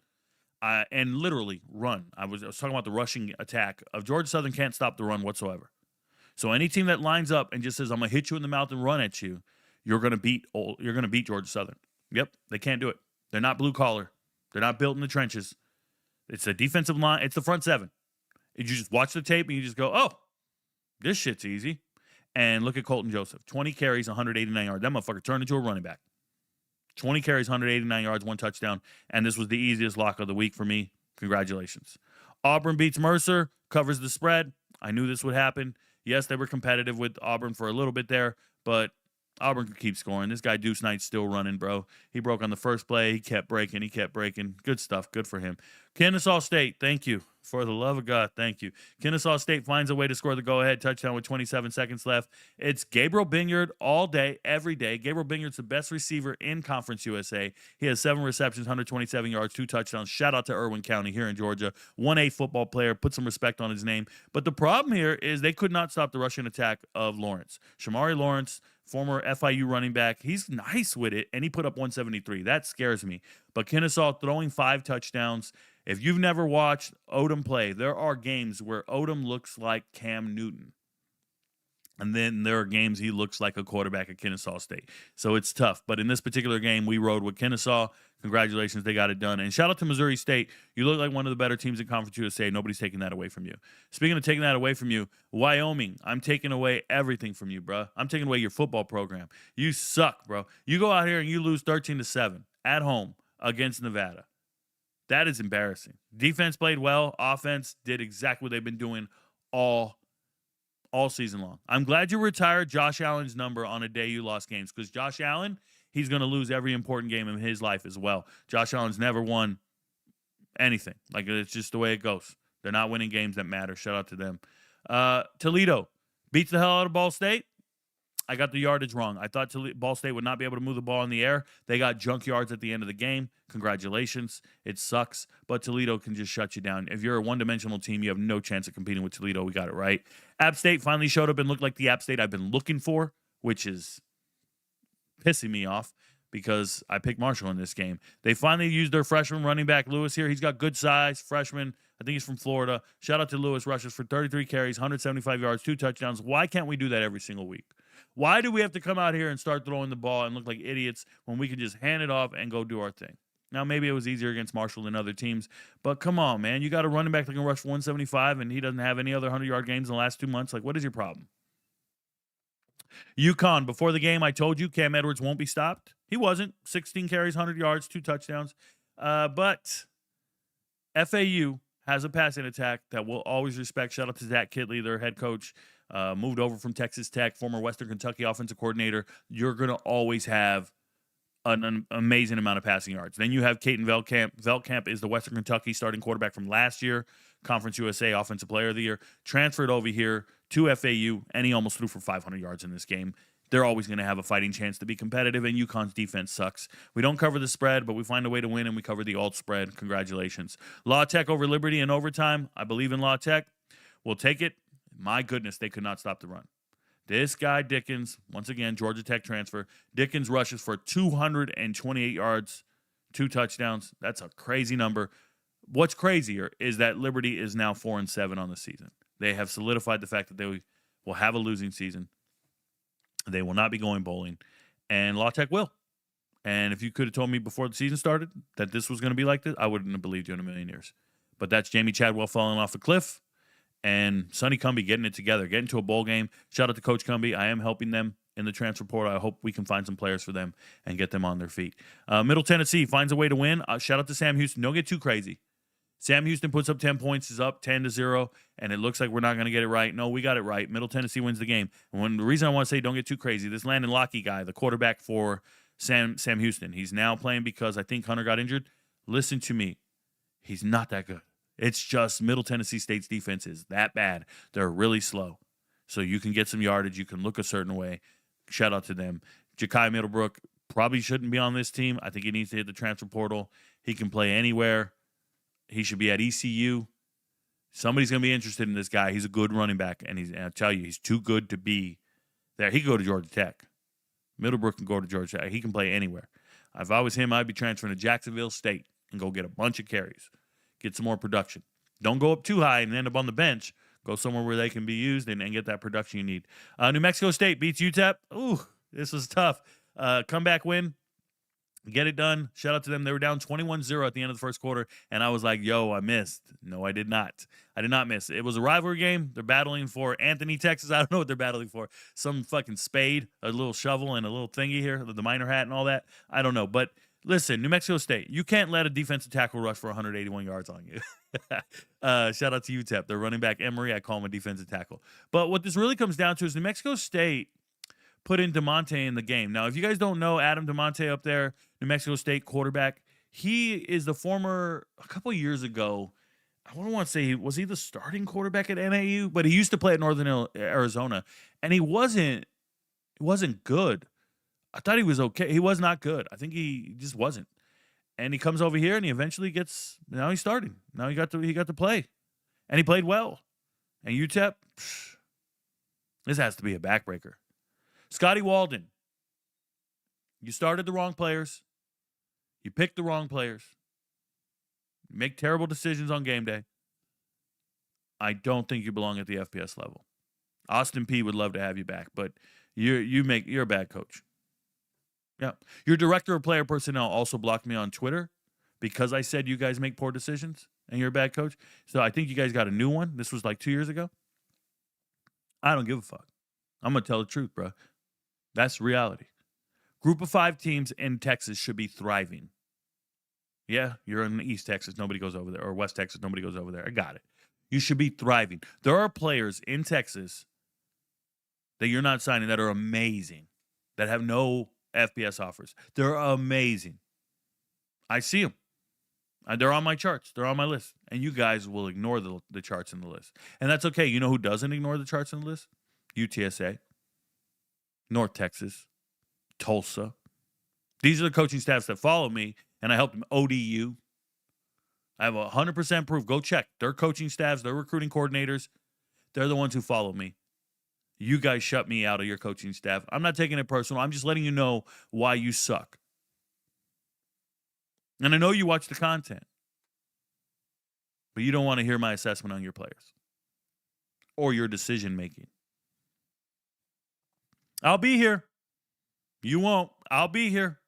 And literally run. I was talking about the rushing attack of Georgia Southern. Can't stop the run whatsoever. So any team that lines up and just says, I'm going to hit you in the mouth and run at you, you're going to beat Georgia Southern. Yep, they can't do it. They're not blue collar. They're not built in the trenches. It's a defensive line. It's the front seven. You just watch the tape and you just go, oh, this shit's easy. And look at Colton Joseph. 20 carries, 189 yards. That motherfucker turned into a running back. 20 carries, 189 yards, 1 touchdown. And this was the easiest lock of the week for me. Congratulations. Auburn beats Mercer, covers the spread. I knew this would happen. Yes, they were competitive with Auburn for a little bit there, but Auburn could keep scoring. This guy, Deuce Knight's still running, bro. He broke on the first play. He kept breaking. Good stuff. Good for him. Kennesaw State, thank you. For the love of God, thank you. Kennesaw State finds a way to score the go-ahead touchdown with 27 seconds left. It's Gabriel Binyard all day, every day. Gabriel Binyard's the best receiver in Conference USA. He has 7 receptions, 127 yards, 2 touchdowns. Shout out to Irwin County here in Georgia. 1A football player. Put some respect on his name. But the problem here is they could not stop the rushing attack of Lawrence. Shamari Lawrence, former FIU running back, he's nice with it, and he put up 173. That scares me. But Kennesaw throwing 5 touchdowns. If you've never watched Odom play, there are games where Odom looks like Cam Newton. And then there are games he looks like a quarterback at Kennesaw State. So it's tough. But in this particular game, we rode with Kennesaw. Congratulations, they got it done. And shout out to Missouri State. You look like one of the better teams in Conference USA. Nobody's taking that away from you. Speaking of taking that away from you, Wyoming, I'm taking away everything from you, bro. I'm taking away your football program. You suck, bro. You go out here and you lose 13-7 at home against Nevada. That is embarrassing. Defense played well. Offense did exactly what they've been doing all season long. I'm glad you retired Josh Allen's number on a day you lost games, because Josh Allen, he's going to lose every important game in his life as well. Josh Allen's never won anything. Like, it's just the way it goes. They're not winning games that matter. Shout out to them. Toledo beats the hell out of Ball State. I got the yardage wrong. I thought Ball State would not be able to move the ball in the air. They got junk yards at the end of the game. Congratulations. It sucks, but Toledo can just shut you down. If you're a one-dimensional team, you have no chance of competing with Toledo. We got it right. App State finally showed up and looked like the App State I've been looking for, which is pissing me off because I picked Marshall in this game. They finally used their freshman running back, Lewis, here. He's got good size, freshman. I think he's from Florida. Shout out to Lewis. Rushes for 33 carries, 175 yards, 2 touchdowns. Why can't we do that every single week? Why do we have to come out here and start throwing the ball and look like idiots when we can just hand it off and go do our thing? Now, maybe it was easier against Marshall than other teams, but come on, man. You got a running back that can rush for 175, and he doesn't have any other 100-yard games in the last 2 months. Like, what is your problem? UConn, before the game, I told you Cam Edwards won't be stopped. He wasn't. 16 carries, 100 yards, 2 touchdowns. But FAU has a passing attack that we'll always respect. Shout out to Zach Kitley, their head coach. Moved over from Texas Tech, former Western Kentucky offensive coordinator. You're going to always have an amazing amount of passing yards. Then you have Caden Velkamp. Velkamp is the Western Kentucky starting quarterback from last year, Conference USA Offensive Player of the Year, transferred over here to FAU, and he almost threw for 500 yards in this game. They're always going to have a fighting chance to be competitive, and UConn's defense sucks. We don't cover the spread, but we find a way to win, and we cover the alt spread. Congratulations. La Tech over Liberty in overtime. I believe in La Tech. We'll take it. My goodness, they could not stop the run. This guy, Dickens, once again, Georgia Tech transfer. Dickens rushes for 228 yards, 2 touchdowns. That's a crazy number. What's crazier is that Liberty is now 4-7 on the season. They have solidified the fact that they will have a losing season. They will not be going bowling, and La Tech will. And if you could have told me before the season started that this was going to be like this, I wouldn't have believed you in a million years. But that's Jamie Chadwell falling off a cliff, and Sonny Cumbie getting it together, getting to a bowl game. Shout out to Coach Cumbie. I am helping them in the transfer portal. I hope we can find some players for them and get them on their feet. Middle Tennessee finds a way to win. Shout out to Sam Houston. Don't get too crazy. Sam Houston puts up 10 points, is up 10-0, and it looks like we're not going to get it right. No, we got it right. Middle Tennessee wins the game. And the reason I want to say don't get too crazy, this Landon Lockett guy, the quarterback for Sam Houston, he's now playing because I think Hunter got injured. Listen to me. He's not that good. It's just Middle Tennessee State's defense is that bad. They're really slow. So you can get some yardage. You can look a certain way. Shout out to them. Ja'Kai Middlebrook probably shouldn't be on this team. I think he needs to hit the transfer portal. He can play anywhere. He should be at ECU. Somebody's going to be interested in this guy. He's a good running back, and I'll tell you, he's too good to be there. He can go to Georgia Tech. Middlebrook can go to Georgia Tech. He can play anywhere. If I was him, I'd be transferring to Jacksonville State and go get a bunch of carries, get some more production. Don't go up too high and end up on the bench. Go somewhere where they can be used and get that production you need. New Mexico State beats UTEP. Ooh, this was tough. Comeback win. Get it done. Shout out to them. They were down 21-0 at the end of the first quarter, and I was like, yo, I missed. No, I did not. I did not miss. It was a rivalry game. They're battling for Anthony, Texas. I don't know what they're battling for. Some fucking spade, a little shovel, and a little thingy here, the miner hat and all that. I don't know. But listen, New Mexico State, you can't let a defensive tackle rush for 181 yards on you. Shout out to UTEP. Their running back, Emery, I call him a defensive tackle. But what this really comes down to is New Mexico State put in DeMonte in the game. Now, if you guys don't know, Adam DeMonte up there, New Mexico State quarterback, he is the former, a couple of years ago, I don't want to say, was he the starting quarterback at NAU? But he used to play at Northern Arizona, and he wasn't good. I thought he was okay. He was not good. I think he just wasn't. And he comes over here, and he eventually gets, now he's starting. Now he got to play, and he played well. And UTEP, this has to be a backbreaker. Scotty Walden, you started the wrong players. You picked the wrong players. You make terrible decisions on game day. I don't think you belong at the FBS level. Austin P would love to have you back, but you're a bad coach. Yeah. Your director of player personnel also blocked me on Twitter because I said you guys make poor decisions and you're a bad coach. So I think you guys got a new one. This was like 2 years ago. I don't give a fuck. I'm going to tell the truth, bro. That's reality. Group of 5 teams in Texas should be thriving. Yeah, you're in East Texas. Nobody goes over there. Or West Texas. Nobody goes over there. I got it. You should be thriving. There are players in Texas that you're not signing that are amazing, that have no FBS offers. They're amazing. I see them. They're on my charts. They're on my list. And you guys will ignore the charts in the list. And that's okay. You know who doesn't ignore the charts in the list? UTSA, North Texas, Tulsa. These are the coaching staffs that follow me, and I help them. ODU. I have 100% proof. Go check. Their coaching staffs, their recruiting coordinators, they're the ones who follow me. You guys shut me out of your coaching staff. I'm not taking it personal. I'm just letting you know why you suck. And I know you watch the content, but you don't want to hear my assessment on your players or your decision making. I'll be here. You won't. I'll be here.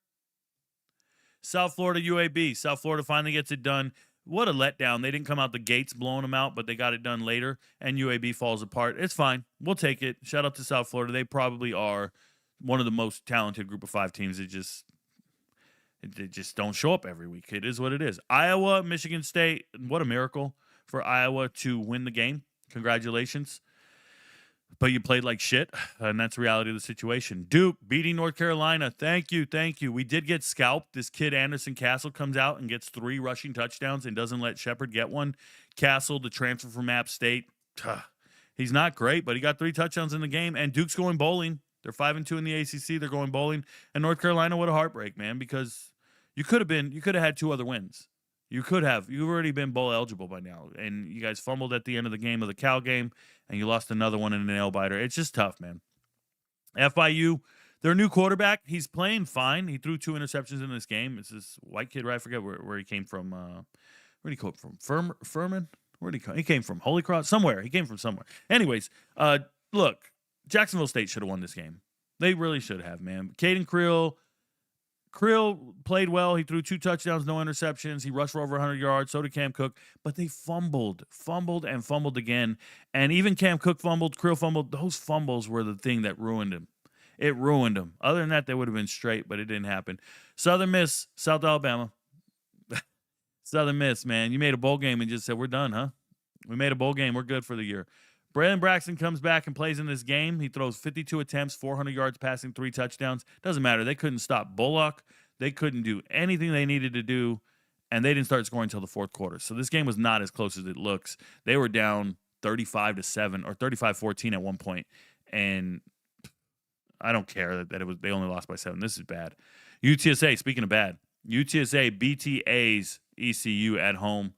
South Florida UAB. South Florida finally gets it done. What a letdown. They didn't come out the gates blowing them out, but they got it done later, and UAB falls apart. It's fine. We'll take it. Shout out to South Florida. They probably are one of the most talented group of 5 teams. They just don't show up every week. It is what it is. Iowa, Michigan State. What a miracle for Iowa to win the game. Congratulations. but you played like shit, and that's the reality of the situation. Duke beating North Carolina. Thank you, thank you. We did get scalped. This kid Anderson Castle comes out and gets 3 rushing touchdowns and doesn't let Shepard get one. Castle, the transfer from App State, he's not great, but he got 3 touchdowns in the game. And Duke's going bowling. They're 5-2 in the ACC. They're going bowling. And North Carolina, what a heartbreak, man, because you could have had 2 other wins. You could have. You've already been bowl eligible by now. And you guys fumbled at the end of the game of the Cal game, and you lost another one in a nail biter. It's just tough, man. FIU, their new quarterback, he's playing fine. He threw 2 interceptions in this game. It's this white kid, right? I forget where he came from. Where did he come from? Furman? Where did he come? He came from Holy Cross? Somewhere. He came from somewhere. Anyways, look, Jacksonville State should have won this game. They really should have, man. Caden Creel played well. He threw 2 touchdowns, no interceptions. He rushed for over 100 yards. So did Cam Cook. But they fumbled again. And even Cam Cook fumbled, Creel fumbled. Those fumbles were the thing that ruined him. It ruined him. Other than that, they would have been straight, but it didn't happen. Southern Miss, South Alabama. Southern Miss, man. You made a bowl game and just said, we're done, huh? We made a bowl game. We're good for the year. Braylon Braxton comes back and plays in this game. He throws 52 attempts, 400 yards passing, 3 touchdowns. Doesn't matter. They couldn't stop Bullock. They couldn't do anything they needed to do, and they didn't start scoring until the 4th quarter. So this game was not as close as it looks. They were down 35-7 or 35-14 at one point, and I don't care that they only lost by 7. This is bad. UTSA, speaking of bad, UTSA BTA's ECU at home.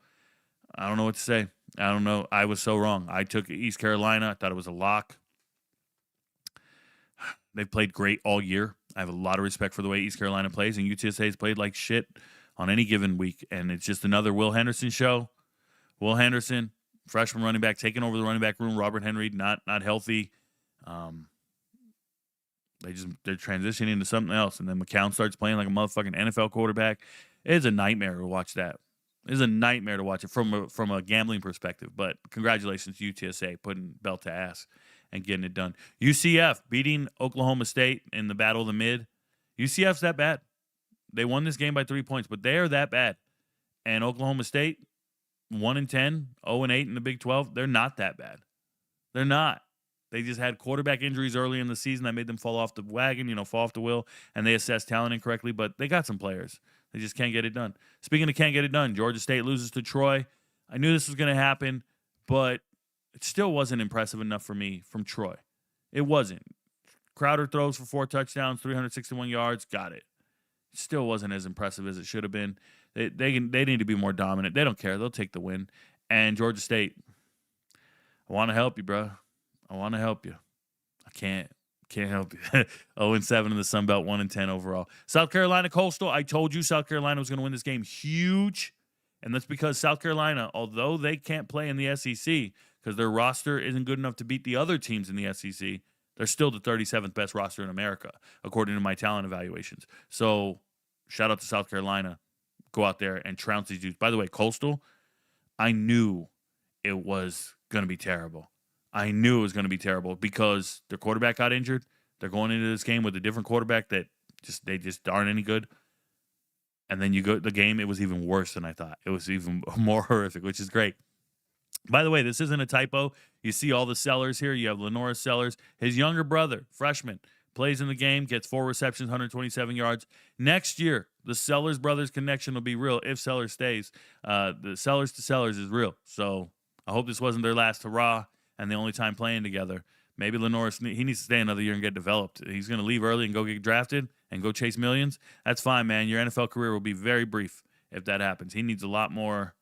I don't know what to say. I don't know. I was so wrong. I took East Carolina. I thought it was a lock. They've played great all year. I have a lot of respect for the way East Carolina plays, and UTSA has played like shit on any given week, and it's just another Will Henderson show. Will Henderson, freshman running back, taking over the running back room. Robert Henry, not healthy. They're transitioning into something else, and then McCown starts playing like a motherfucking NFL quarterback. It's a nightmare to watch that. It's a nightmare to watch it from a gambling perspective. But congratulations to UTSA putting belt to ass and getting it done. UCF beating Oklahoma State in the battle of the mid. UCF's that bad. They won this game by 3 points, but they are that bad. And Oklahoma State, 1-10, 0-8 in the Big 12. They're not that bad. They're not. They just had quarterback injuries early in the season that made them fall off the wagon, fall off the wheel, and they assessed talent incorrectly, but they got some players. They just can't get it done. Speaking of can't get it done, Georgia State loses to Troy. I knew this was going to happen, but it still wasn't impressive enough for me from Troy. It wasn't. Crowder throws for 4 touchdowns, 361 yards, got it. It still wasn't as impressive as it should have been. They need to be more dominant. They don't care. They'll take the win. And Georgia State, I want to help you, bro. I want to help you. I can't help you. 0-7 in the Sun Belt, 1-10 overall. South Carolina Coastal. I told you South Carolina was going to win this game. Huge. And that's because South Carolina, although they can't play in the SEC because their roster isn't good enough to beat the other teams in the SEC, they're still the 37th best roster in America, according to my talent evaluations. So shout out to South Carolina. Go out there and trounce these dudes. By the way, Coastal, I knew it was going to be terrible. I knew it was going to be terrible because their quarterback got injured. They're going into this game with a different quarterback that they just aren't any good. And then you go the game, it was even worse than I thought. It was even more horrific, which is great. By the way, this isn't a typo. You see all the Sellers here. You have Lenora Sellers. His younger brother, freshman, plays in the game, gets 4 receptions, 127 yards. Next year, the Sellers brothers connection will be real if Sellers stays. The Sellers to Sellers is real. So I hope this wasn't their last hurrah and the only time playing together. Maybe Lenora, he needs to stay another year and get developed. He's going to leave early and go get drafted and go chase millions. That's fine, man. Your NFL career will be very brief if that happens. He needs a lot more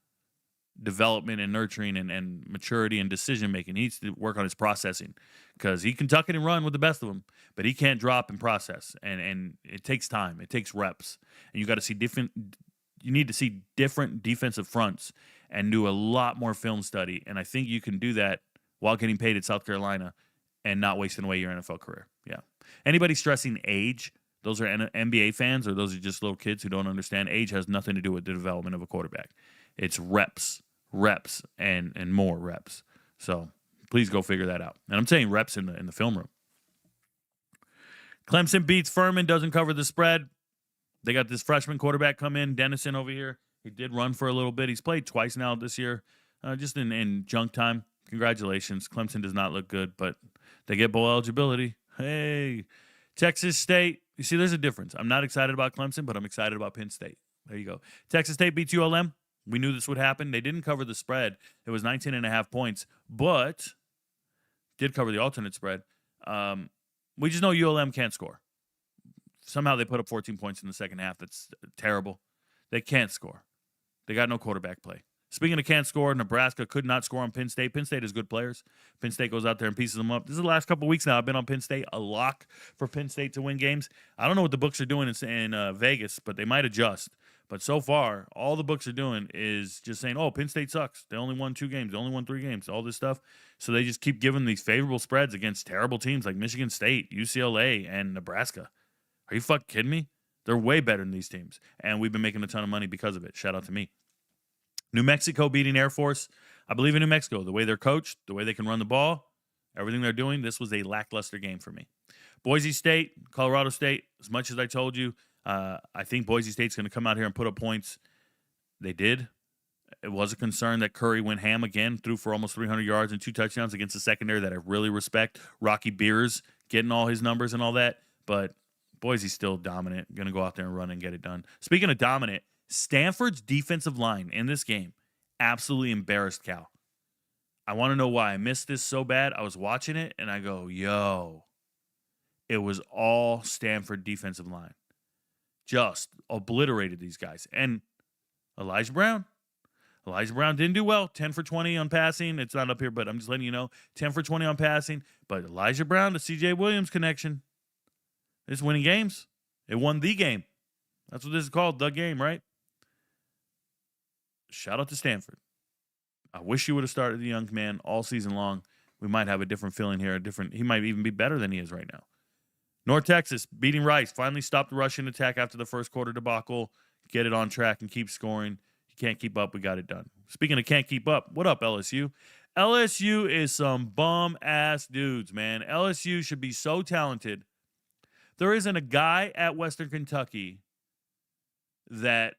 development and nurturing and maturity and decision-making. He needs to work on his processing because he can tuck it and run with the best of them, but he can't drop and process. And it takes time. It takes reps. And you got to see you need to see different defensive fronts and do a lot more film study. And I think you can do that while getting paid at South Carolina and not wasting away your NFL career. Yeah. Anybody stressing age, those are NBA fans or those are just little kids who don't understand. Age has nothing to do with the development of a quarterback. It's reps, and more reps. So please go figure that out. And I'm saying reps in the film room. Clemson beats Furman, doesn't cover the spread. They got this freshman quarterback come in, Dennison over here. He did run for a little bit. He's played twice now this year, just in junk time. Congratulations. Clemson does not look good, but They get bowl eligibility. Hey, Texas State. You see, there's a difference. I'm not excited about Clemson, but I'm excited about Penn State. There you go. Texas State beats ULM. We knew this would happen. They didn't cover the spread. It was 19.5 points, but did cover the alternate spread. We just know ULM can't score. Somehow they put up 14 points in the second half. That's terrible. They can't score. They got no quarterback play. Speaking of can't score, Nebraska could not score on Penn State. Penn State is good players. Penn State goes out there and pieces them up. This is the last couple of weeks now. I've been on Penn State, a lock for Penn State to win games. I don't know what the books are doing in Vegas, but they might adjust. But so far, all the books are doing is just saying, oh, Penn State sucks. They only won 2 games. They only won 3 games, all this stuff. So they just keep giving these favorable spreads against terrible teams like Michigan State, UCLA, and Nebraska. Are you fucking kidding me? They're way better than these teams. And we've been making a ton of money because of it. Shout out to me. New Mexico beating Air Force. I believe in New Mexico. The way they're coached, the way they can run the ball, everything they're doing, this was a lackluster game for me. Boise State, Colorado State, as much as I told you, I think Boise State's going to come out here and put up points. They did. It was a concern that Curry went ham again, threw for almost 300 yards and 2 touchdowns against a secondary that I really respect. Rocky Beers getting all his numbers and all that. But Boise's still dominant. Going to go out there and run and get it done. Speaking of dominant, Stanford's defensive line in this game absolutely embarrassed Cal. I want to know why I missed this so bad. I was watching it, and I go, yo, it was all Stanford defensive line. Just obliterated these guys. And Elijah Brown didn't do well. 10 for 20 on passing. It's not up here, but I'm just letting you know. 10 for 20 on passing. But Elijah Brown, the C.J. Williams connection, is winning games. It won the game. That's what this is called, the game, right? Shout out to Stanford. I wish you would have started the young man all season long. We might have a different feeling here. He might even be better than he is right now. North Texas beating Rice. Finally stopped the rushing attack after the first quarter debacle. Get it on track and keep scoring. You can't keep up. We got it done. Speaking of can't keep up, what up, LSU? LSU is some bum-ass dudes, man. LSU should be so talented. There isn't a guy at Western Kentucky that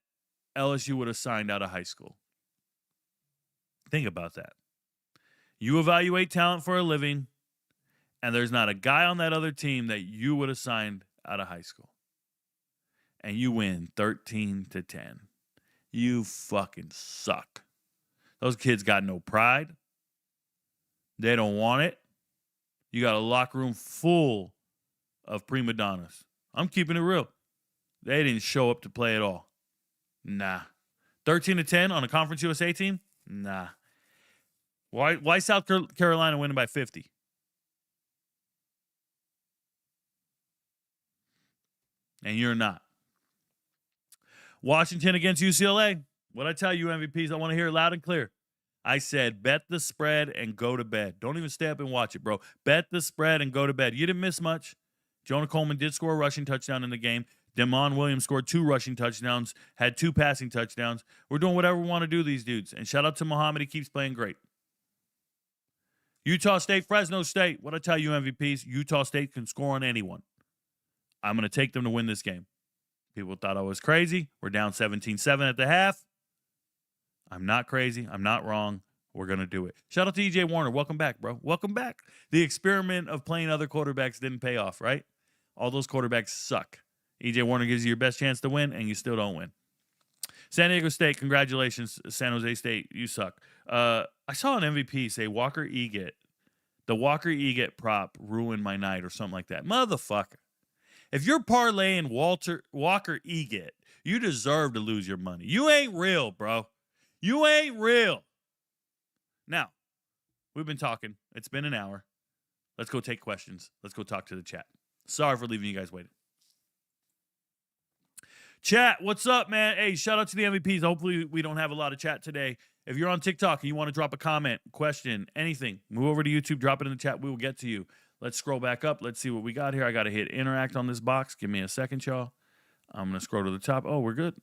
LSU would have signed out of high school. Think about that. You evaluate talent for a living, and there's not a guy on that other team that you would have signed out of high school. And you win 13-10. You fucking suck. Those kids got no pride. They don't want it. You got a locker room full of prima donnas. I'm keeping it real. They didn't show up to play at all. Nah. 13-10 on a Conference USA team? Nah. Why South Carolina winning by 50? And you're not. Washington against UCLA. What'd I tell you, MVPs? I want to hear it loud and clear. I said, bet the spread and go to bed. Don't even stay up and watch it, bro. Bet the spread and go to bed. You didn't miss much. Jonah Coleman did score a rushing touchdown in the game. Damon Williams scored 2 rushing touchdowns, had 2 passing touchdowns. We're doing whatever we want to do, these dudes. And shout out to Muhammad. He keeps playing great. Utah State, Fresno State. What I tell you, MVPs, Utah State can score on anyone. I'm going to take them to win this game. People thought I was crazy. We're down 17-7 at the half. I'm not crazy. I'm not wrong. We're going to do it. Shout out to E.J. Warner. Welcome back, bro. Welcome back. The experiment of playing other quarterbacks didn't pay off, right? All those quarterbacks suck. E.J. Warner gives you your best chance to win, and you still don't win. San Diego State, congratulations. San Jose State, you suck. I saw an MVP say Walker Eget. The Walker Eget prop ruined my night or something like that. Motherfucker. If you're parlaying Walker Eget, you deserve to lose your money. You ain't real, bro. You ain't real. Now, we've been talking. It's been an hour. Let's go take questions. Let's go talk to the chat. Sorry for leaving you guys waiting. Chat, what's up, man? Hey, shout out to the MVPs. Hopefully, we don't have a lot of chat today. If you're on TikTok and you want to drop a comment, question, anything, move over to YouTube, drop it in the chat. We will get to you. Let's scroll back up. Let's see what we got here. I got to hit interact on this box. Give me a second, y'all. I'm going to scroll to the top. Oh, we're good.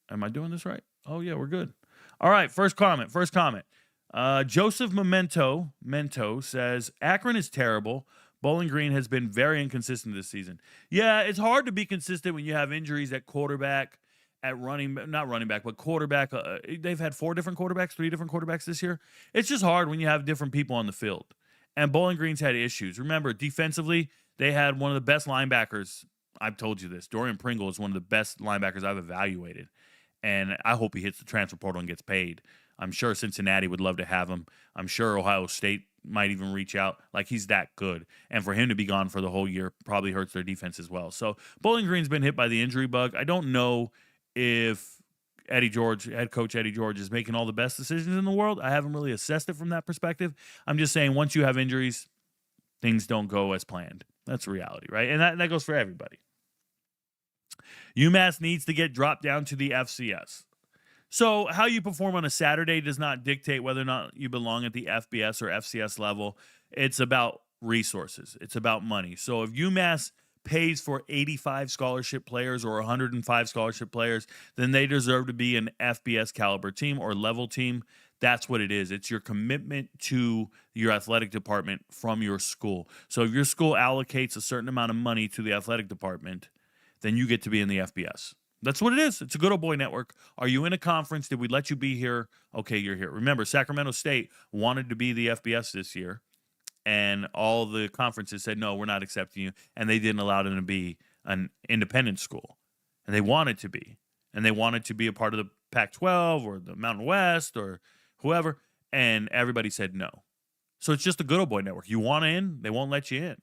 Am I doing this right? Oh, yeah, we're good. All right, first comment. Joseph Mento says, Akron is terrible. Bowling Green has been very inconsistent this season. Yeah, it's hard to be consistent when you have injuries at quarterback, at not running back, but quarterback. They've had 3 different quarterbacks this year. It's just hard when you have different people on the field. And Bowling Green's had issues. Remember, defensively, they had one of the best linebackers. I've told you this. Dorian Pringle is one of the best linebackers I've evaluated. And I hope he hits the transfer portal and gets paid. I'm sure Cincinnati would love to have him. I'm sure Ohio State might even reach out. Like, he's that good. And for him to be gone for the whole year probably hurts their defense as well. So Bowling Green's been hit by the injury bug. I don't know if Eddie George, head coach Eddie George, is making all the best decisions in the world. I haven't really assessed it from that perspective. I'm just saying, once you have injuries, things don't go as planned. That's reality, right? And that goes for everybody. UMass needs to get dropped down to the FCS. So how you perform on a Saturday does not dictate whether or not you belong at the FBS or FCS level. It's about resources. It's about money. So if UMass pays for 85 scholarship players or 105 scholarship players, then they deserve to be an FBS caliber team or level team. That's what it is. It's your commitment to your athletic department from your school. So if your school allocates a certain amount of money to the athletic department, then you get to be in the FBS. That's what it is. It's a good old boy network. Are you in a conference? Did we let you be here? Okay, you're here. Remember, Sacramento State wanted to be the FBS this year, and all the conferences said, no, we're not accepting you, and they didn't allow them to be an independent school. And they wanted to be. And they wanted to be a part of the Pac-12 or the Mountain West or whoever, and everybody said no. So it's just a good old boy network. You want in, they won't let you in.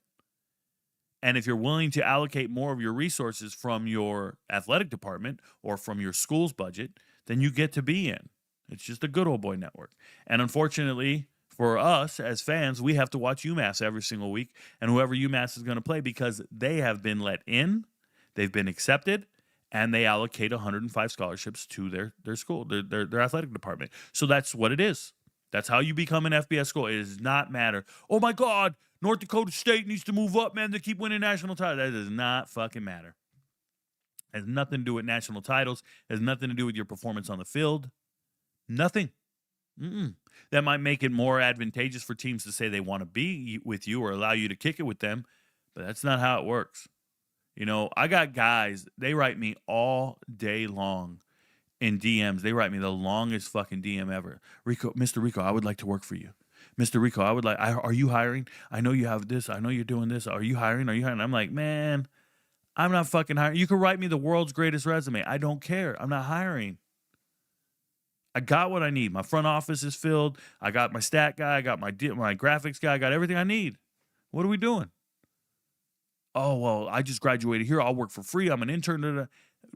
And if you're willing to allocate more of your resources from your athletic department or from your school's budget, then you get to be in. It's just a good old boy network. And unfortunately, for us as fans, we have to watch UMass every single week and whoever UMass is going to play because they have been let in, they've been accepted, and they allocate 105 scholarships to their school, their athletic department. So that's what it is. That's how you become an FBS school. It does not matter. Oh, my God, North Dakota State needs to move up, man. They keep winning national titles. That does not fucking matter. It has nothing to do with national titles. It has nothing to do with your performance on the field. Nothing. That might make it more advantageous for teams to say they want to be with you or allow you to kick it with them, but that's not how it works. You know, I got guys, they write me all day long in DMs. They write me the longest fucking DM ever. Mr. Rico, I would like to work for you. Mr. Rico, are you hiring? I know you have this. I know you're doing this. Are you hiring? I'm like, man, I'm not fucking hiring. You can write me the world's greatest resume. I don't care. I'm not hiring. I got what I need. My front office is filled. I got my stat guy. I got my graphics guy. I got everything I need. What are we doing? Oh, well, I just graduated here. I'll work for free. I'm an intern.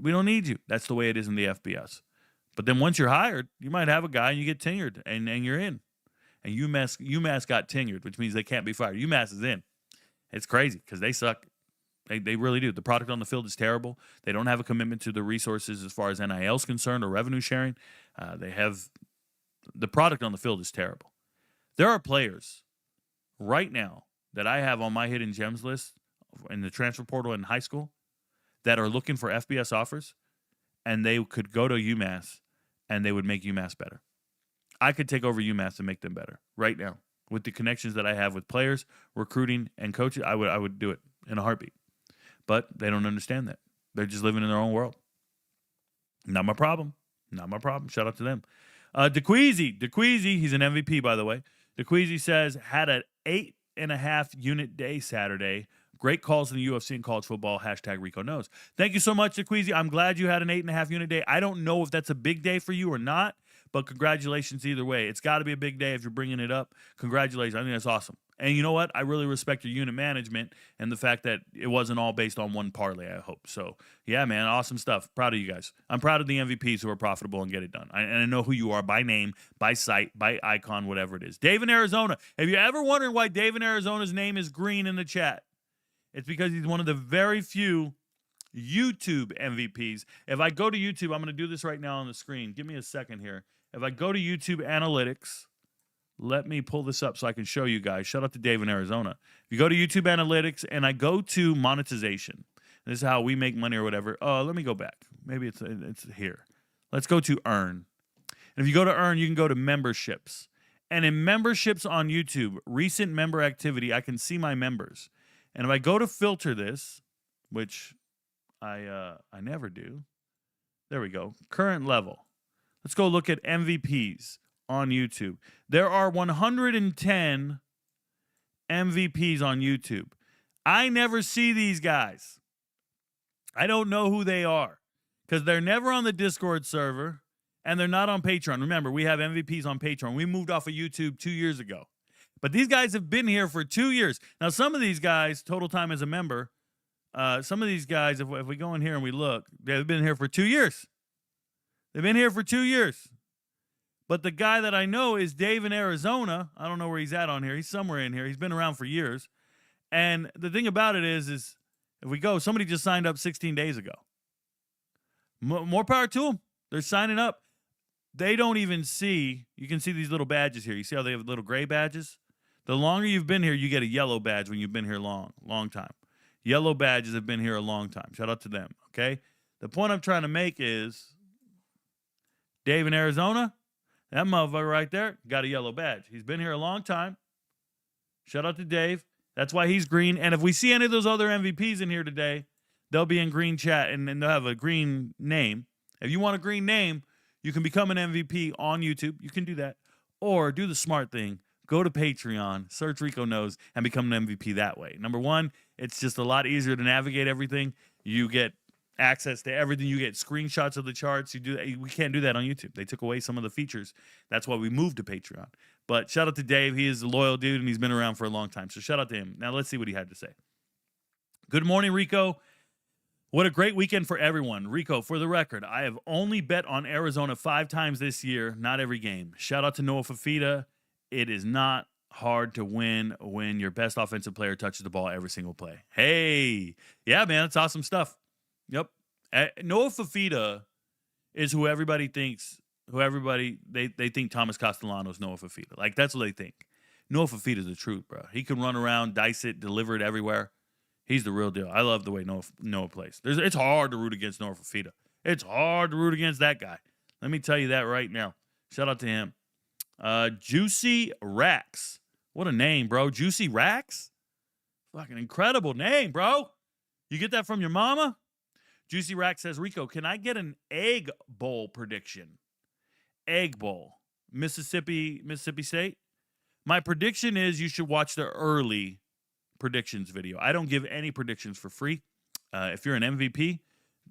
We don't need you. That's the way it is in the FBS. But then once you're hired, you might have a guy and you get tenured and you're in. And UMass got tenured, which means they can't be fired. UMass is in. It's crazy because they suck. They really do. The product on the field is terrible. They don't have a commitment to the resources as far as NIL is concerned or revenue sharing. The product on the field is terrible. There are players right now that I have on my hidden gems list in the transfer portal in high school that are looking for FBS offers, and they could go to UMass and they would make UMass better. I could take over UMass and make them better right now with the connections that I have with players, recruiting, and coaches. I would do it in a heartbeat. But they don't understand that. They're just living in their own world. Not my problem. Not my problem. Shout out to them. DeQueasy, he's an MVP, by the way. DeQueasy says, had an 8.5 unit day Saturday. Great calls in the UFC and college football. Hashtag RicoKnows. Thank you so much, DeQueasy. I'm glad you had an 8.5 unit day. I don't know if that's a big day for you or not, but congratulations either way. It's got to be a big day if you're bringing it up. Congratulations. I think that's awesome. And you know what? I really respect your unit management and the fact that it wasn't all based on one parlay, I hope. So, yeah, man, awesome stuff. Proud of you guys. I'm proud of the MVPs who are profitable and get it done. And I know who you are by name, by site, by icon, whatever it is. Dave in Arizona. Have you ever wondered why Dave in Arizona's name is green in the chat? It's because he's one of the very few YouTube MVPs. If I go to YouTube, I'm going to do this right now on the screen. Give me a second here. If I go to YouTube Analytics, let me pull this up so I can show you guys. Shout out to Dave in Arizona. If you go to YouTube Analytics and I go to monetization, this is how we make money or whatever. Oh, let me go back. Maybe it's here. Let's go to Earn. And if you go to Earn, you can go to Memberships. And in Memberships on YouTube, recent member activity, I can see my members. And if I go to filter this, which I never do. There we go. Current level. Let's go look at MVPs on YouTube. There are 110 MVPs on YouTube. I never see these guys. I don't know who they are because they're never on the Discord server and they're not on Patreon. Remember, we have MVPs on Patreon. We moved off of YouTube 2 years ago. But these guys have been here for 2 years. Now, some of these guys, total time as a member, some of these guys, if we go in here and we look, they've been here for 2 years. They've been here for 2 years. But the guy that I know is Dave in Arizona. I don't know where he's at on here. He's somewhere in here. He's been around for years. And the thing about it is if we go, somebody just signed up 16 days ago. More power to them. They're signing up. They don't even see, you can see these little badges here. You see how they have little gray badges? The longer you've been here, you get a yellow badge when you've been here long time. Yellow badges have been here a long time. Shout out to them, okay? The point I'm trying to make is Dave in Arizona, that motherfucker right there got a yellow badge. He's been here a long time. Shout out to Dave. That's why he's green. And if we see any of those other MVPs in here today, they'll be in green chat and they'll have a green name. If you want a green name, you can become an MVP on YouTube. You can do that. Or do the smart thing. Go to Patreon, search RicoKnows, and become an MVP that way. Number one, it's just a lot easier to navigate everything. You get access to everything. You get screenshots of the charts. We can't do that on YouTube. They took away some of the features. That's why we moved to Patreon. But shout out to Dave. He is a loyal dude, and he's been around for a long time. So shout out to him. Now let's see what he had to say. Good morning, Rico. What a great weekend for everyone. Rico, for the record, I have only bet on Arizona 5 times this year, not every game. Shout out to Noah Fafita. It is not hard to win when your best offensive player touches the ball every single play. Hey, yeah, man, that's awesome stuff. Yep. Noah Fafita is who everybody thinks, they think Thomas Castellanos Noah Fafita. Like, that's what they think. Noah Fafita is the truth, bro. He can run around, dice it, deliver it everywhere. He's the real deal. I love the way Noah plays. It's hard to root against Noah Fafita. It's hard to root against that guy. Let me tell you that right now. Shout out to him. Juicy Racks. What a name, bro. Juicy Racks? Fucking incredible name, bro. You get that from your mama? Juicy Racks says, Rico, can I get an egg bowl prediction? Egg bowl. Mississippi State? My prediction is you should watch the early predictions video. I don't give any predictions for free. If you're an MVP,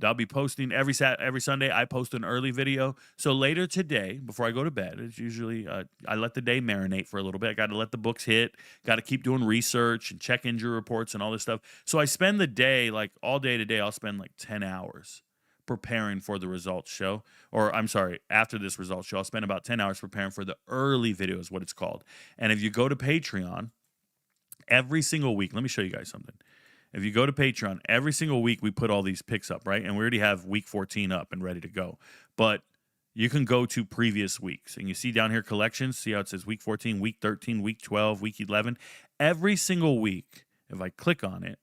I'll be posting every Sunday. I post an early video. So later today, before I go to bed, it's usually I let the day marinate for a little bit. I got to let the books hit. Got to keep doing research and check injury reports and all this stuff. So I spend the day, like all day today, I'll spend like 10 hours preparing for the results show. Or I'm sorry, after this results show, I'll spend about 10 hours preparing for the early video is what it's called. And if you go to Patreon, every single week, let me show you guys something. If you go to Patreon, every single week we put all these picks up, right? And we already have week 14 up and ready to go. But you can go to previous weeks. And you see down here collections, see how it says week 14, week 13, week 12, week 11. Every single week, if I click on it,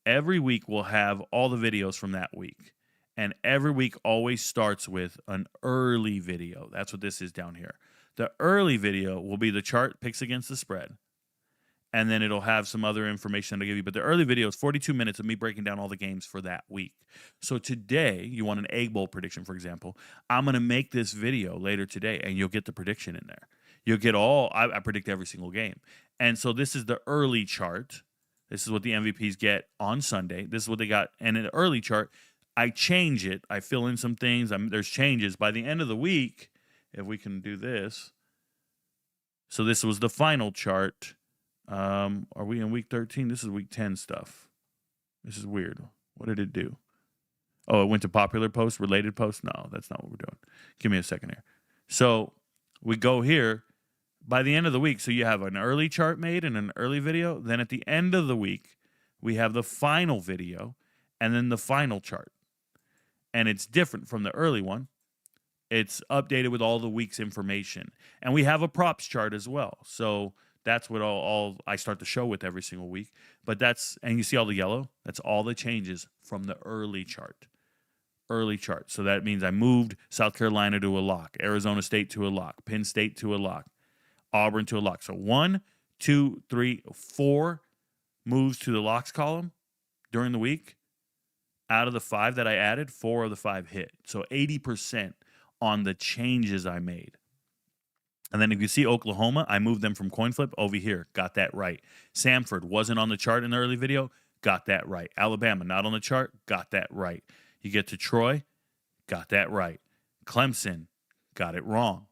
every week we'll have all the videos from that week. And every week always starts with an early video. That's what this is down here. The early video will be the chart picks against the spread. And then it'll have some other information to give you. But the early video is 42 minutes of me breaking down all the games for that week. So today, you want an Egg Bowl prediction, for example. I'm going to make this video later today, and you'll get the prediction in there. You'll get I predict every single game. And so this is the early chart. This is what the MVPs get on Sunday. This is what they got. And in the early chart, I change it. I fill in some things. There's changes. By the end of the week, if we can do this. So this was the final chart. Are we in week 13? This is week 10 stuff. This is weird. What did it do? Oh, it went to popular posts, related posts? No, that's not what we're doing. Give me a second here. So we go here. By the end of the week, so you have an early chart made and an early video. Then at the end of the week, we have the final video and then the final chart. And it's different from the early one. It's updated with all the week's information. And we have a props chart as well. So that's what all I start the show with every single week. But and you see all the yellow? That's all the changes from the early chart. Early chart. So that means I moved South Carolina to a lock, Arizona State to a lock, Penn State to a lock, Auburn to a lock. So 1, 2, 3, 4 moves to the locks column during the week. Out of the 5 that I added, 4 of the 5 hit. So 80% on the changes I made. And then if you see Oklahoma, I moved them from coin flip over here. Got that right. Samford wasn't on the chart in the early video. Got that right. Alabama, not on the chart. Got that right. You get to Troy. Got that right. Clemson, got it wrong.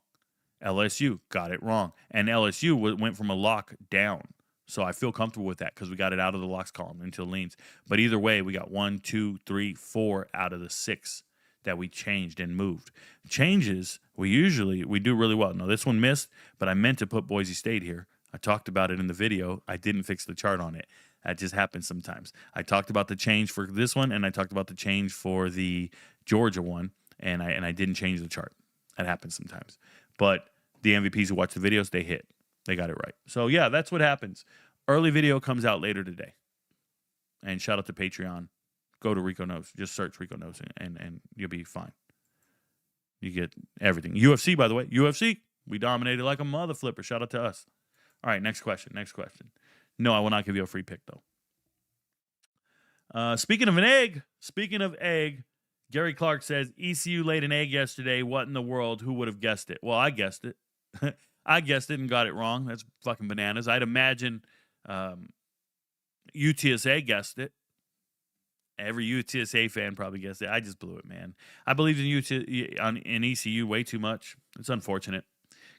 LSU, got it wrong. And LSU went from a lock down. So I feel comfortable with that because we got it out of the locks column into the leans. But either way, we got 1, 2, 3, 4 out of the 6 that we changed and moved. Changes, we do really well. Now, this one missed, but I meant to put Boise State here. I talked about it in the video. I didn't fix the chart on it. That just happens sometimes. I talked about the change for this one, and I talked about the change for the Georgia one, and I didn't change the chart. That happens sometimes. But the MVPs who watch the videos, they hit. They got it right. So, yeah, that's what happens. Early video comes out later today. And shout out to Patreon. Go to RicoKnows. Just search RicoKnows, and you'll be fine. You get everything. UFC, by the way. UFC. We dominated like a mother flipper. Shout out to us. All right, next question. No, I will not give you a free pick, though. Speaking of egg, Gary Clark says, ECU laid an egg yesterday. What in the world? Who would have guessed it? Well, I guessed it. I guessed it and got it wrong. That's fucking bananas. I'd imagine UTSA guessed it. Every UTSA fan probably guessed it. I just blew it, man. I believed in ECU way too much. It's unfortunate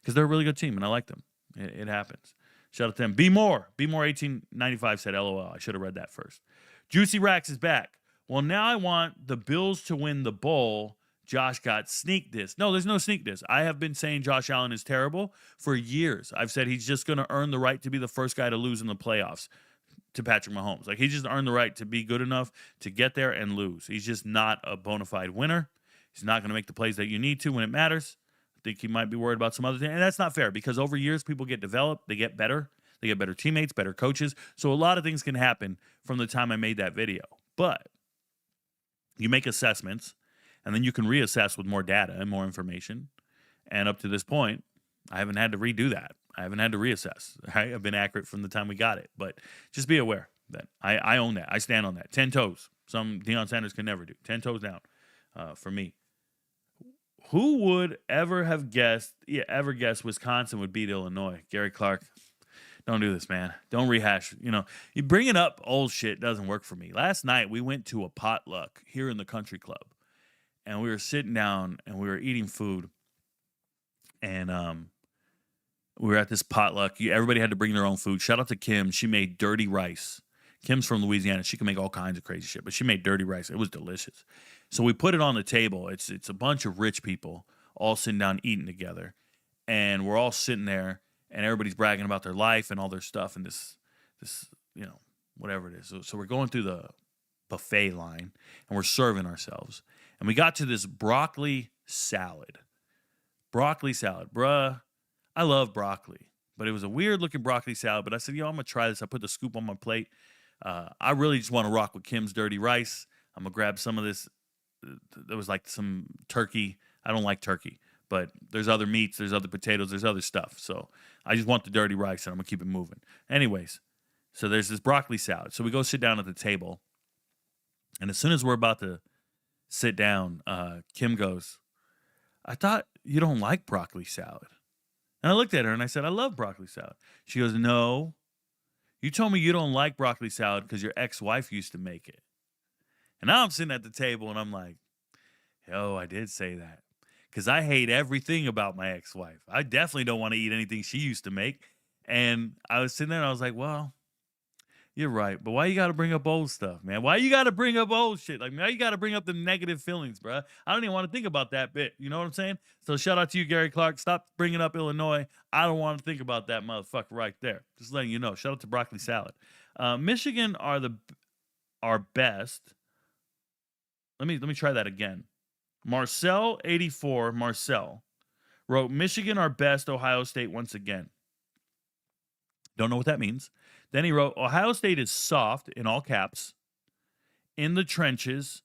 because they're a really good team, and I like them. It happens. Shout out to them. Be more 1895 said, LOL. I should have read that first. Juicy Racks is back. Well, now I want the Bills to win the bowl. Josh got sneak diss. No, there's no sneak diss. I have been saying Josh Allen is terrible for years. I've said he's just going to earn the right to be the first guy to lose in the playoffs to Patrick Mahomes. Like, he just earned the right to be good enough to get there and lose. He's just not a bona fide winner. He's not going to make the plays that you need to when it matters. I think he might be worried about some other things. And that's not fair because over years, people get developed. They get better. They get better teammates, better coaches. So a lot of things can happen from the time I made that video. But you make assessments, and then you can reassess with more data and more information. And up to this point, I haven't had to redo that. I haven't had to reassess. Right? I've been accurate from the time we got it. But just be aware that I own that. I stand on that. 10 toes. Some Deion Sanders can never do. 10 toes down for me. Who would ever guess Wisconsin would beat Illinois? Gary Clark. Don't do this, man. Don't rehash. You bringing up old shit doesn't work for me. Last night, we went to a potluck here in the country club. And we were sitting down and we were eating food. And we were at this potluck. Everybody had to bring their own food. Shout out to Kim. She made dirty rice. Kim's from Louisiana. She can make all kinds of crazy shit. But she made dirty rice. It was delicious. So we put it on the table. It's a bunch of rich people all sitting down eating together. And we're all sitting there. And everybody's bragging about their life and all their stuff and this whatever it is. So we're going through the buffet line and we're serving ourselves. And we got to this broccoli salad. Bruh, I love broccoli. But it was a weird-looking broccoli salad. But I said, I'm going to try this. I put the scoop on my plate. I really just want to rock with Kim's dirty rice. I'm going to grab some of this. There was like some turkey. I don't like turkey. But there's other meats, there's other potatoes, there's other stuff. So I just want the dirty rice, and I'm going to keep it moving. Anyways, so there's this broccoli salad. So we go sit down at the table. And as soon as we're about to sit down, Kim goes, I thought you don't like broccoli salad. And I looked at her, and I said, I love broccoli salad. She goes, no, you told me you don't like broccoli salad because your ex-wife used to make it. And now I'm sitting at the table, and I'm like, I did say that. Because I hate everything about my ex-wife. I definitely don't want to eat anything she used to make. And I was sitting there and I was like, well, you're right. But why you got to bring up old stuff, man? Why you got to bring up old shit? Like, why you got to bring up the negative feelings, bro? I don't even want to think about that bit. You know what I'm saying? So shout out to you, Gary Clark. Stop bringing up Illinois. I don't want to think about that motherfucker right there. Just letting you know. Shout out to broccoli salad. Michigan are best. Let me try that again. Marcel84, Marcel, wrote, Michigan are best, Ohio State once again. Don't know what that means. Then he wrote, Ohio State is soft, in all caps, in the trenches.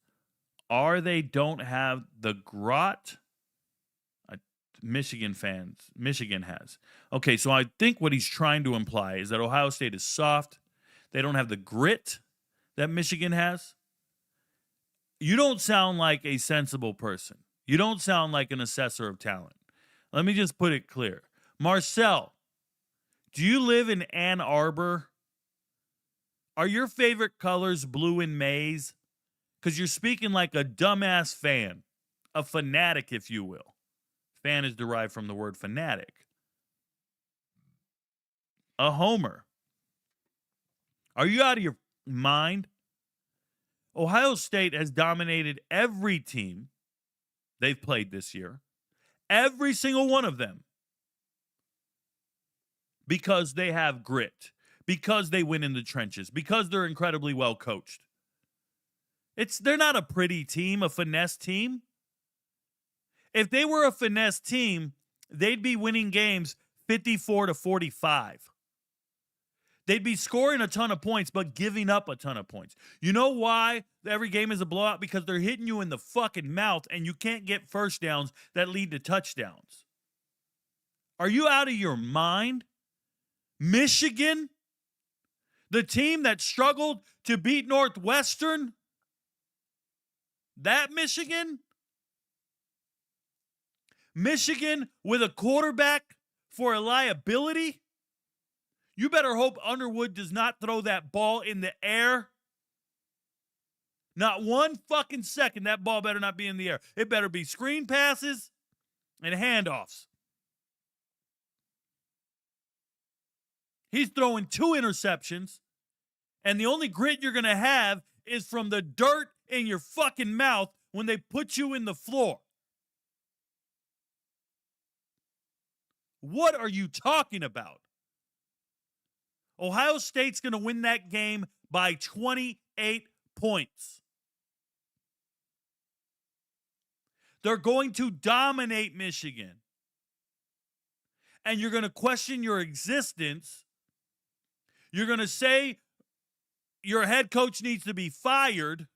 They don't have the grot Michigan has. Okay, so I think what he's trying to imply is that Ohio State is soft. They don't have the grit that Michigan has. You don't sound like a sensible person. You don't sound like an assessor of talent. Let me just put it clear. Marcel, do you live in Ann Arbor? Are your favorite colors blue and maize? Because you're speaking like a dumbass fan, a fanatic, if you will. Fan is derived from the word fanatic. A homer. Are you out of your mind? Ohio State has dominated every team they've played this year. Every single one of them. Because they have grit. Because they win in the trenches. Because they're incredibly well coached. They're not a pretty team, a finesse team. If they were a finesse team, they'd be winning games 54-45. They'd be scoring a ton of points, but giving up a ton of points. You know why every game is a blowout? Because they're hitting you in the fucking mouth, and you can't get first downs that lead to touchdowns. Are you out of your mind? Michigan, the team that struggled to beat Northwestern, that Michigan with a quarterback for a liability? You better hope Underwood does not throw that ball in the air. Not one fucking second, that ball better not be in the air. It better be screen passes and handoffs. He's throwing 2 interceptions, and the only grit you're going to have is from the dirt in your fucking mouth when they put you in the floor. What are you talking about? Ohio State's going to win that game by 28 points. They're going to dominate Michigan. And you're going to question your existence. You're going to say your head coach needs to be fired.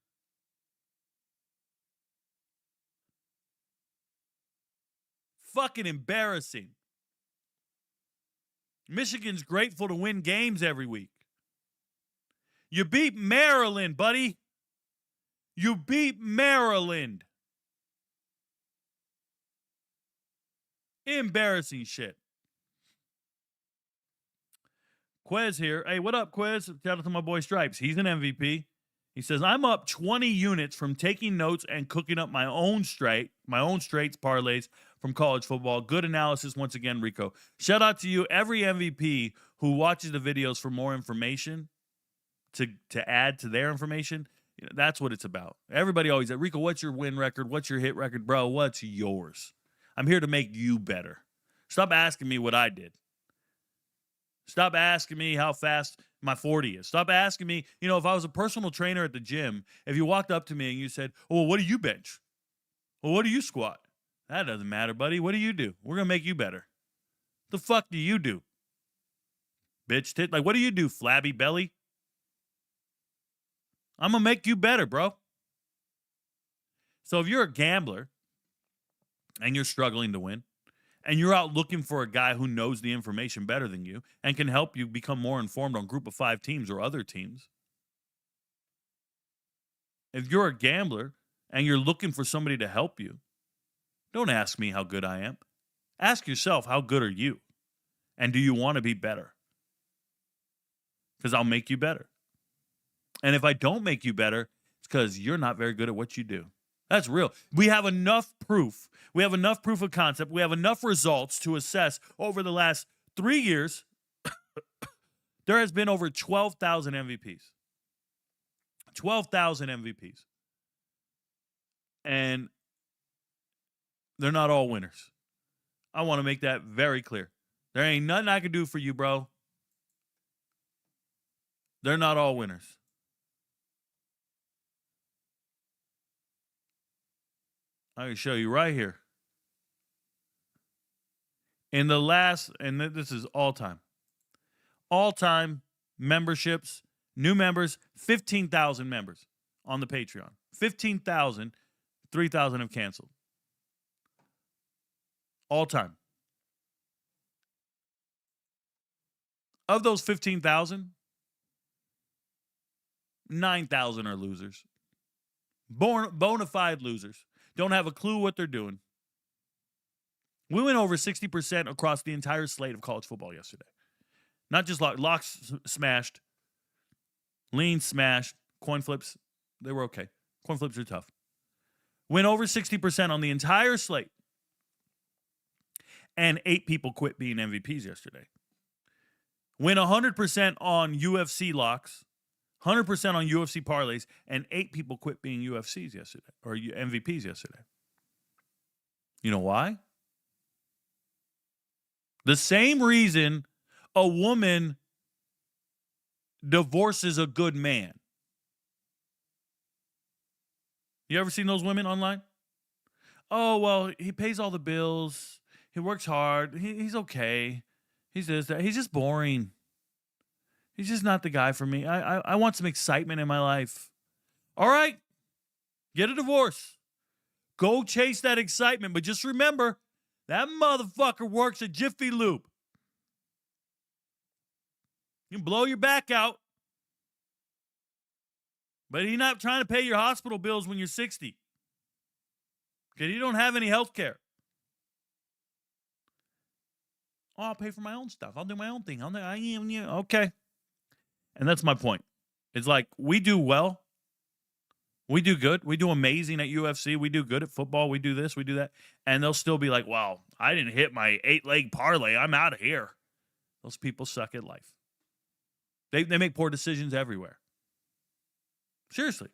Fucking embarrassing. Michigan's grateful to win games every week. You beat Maryland, buddy. You beat Maryland. Embarrassing shit. Quez here. Hey, what up, Quez? Shout out to my boy Stripes. He's an MVP. He says, I'm up 20 units from taking notes and cooking up my own straights parlays from college football. Good analysis once again, Rico. Shout out to you, every MVP who watches the videos for more information to add to their information. You know, that's what it's about. Everybody always says, Rico, what's your win record? What's your hit record? Bro, what's yours? I'm here to make you better. Stop asking me what I did. Stop asking me how fast my 40 is. Stop asking me, if I was a personal trainer at the gym, if you walked up to me and you said, well, what do you bench? Well, what do you squat? That doesn't matter, buddy. What do you do? We're going to make you better. The fuck do you do? Bitch tit. Like, what do you do, flabby belly? I'm going to make you better, bro. So if you're a gambler and you're struggling to win, and you're out looking for a guy who knows the information better than you and can help you become more informed on group of 5 teams or other teams. If you're a gambler and you're looking for somebody to help you, don't ask me how good I am. Ask yourself, how good are you? And do you want to be better? Because I'll make you better. And if I don't make you better, it's because you're not very good at what you do. That's real. We have enough proof. We have enough proof of concept. We have enough results to assess over the last 3 years. There has been over 12,000 MVPs. 12,000 MVPs. And they're not all winners. I want to make that very clear. There ain't nothing I can do for you, bro. They're not all winners. I can show you right here. In the last, and this is all-time memberships, new members, 15,000 members on the Patreon. 15,000, 3,000 have canceled. All time. Of those 15,000, 9,000 are losers. Bona fide losers. Don't have a clue what they're doing. We went over 60% across the entire slate of college football yesterday. Not just locks smashed, leans smashed, coin flips, they were okay. Coin flips are tough. Went over 60% on the entire slate. And 8 people quit being MVPs yesterday. Went 100% on UFC locks, 100% on UFC parlays, and 8 people quit being UFCs yesterday, or MVPs yesterday. You know why? The same reason a woman divorces a good man. You ever seen those women online? Oh, well, he pays all the bills. He works hard. He's okay. He's this, that. He's just boring. He's just not the guy for me. I want some excitement in my life. All right. Get a divorce. Go chase that excitement. But just remember, that motherfucker works at Jiffy Lube. You can blow your back out. But he's not trying to pay your hospital bills when you're 60. Because you don't have any health care. Oh, I'll pay for my own stuff. I'll do my own thing. Okay. And that's my point. It's like, we do well. We do good. We do amazing at UFC. We do good at football. We do this. We do that. And they'll still be like, wow, I didn't hit my 8-leg parlay. I'm out of here. Those people suck at life. They make poor decisions everywhere. Seriously.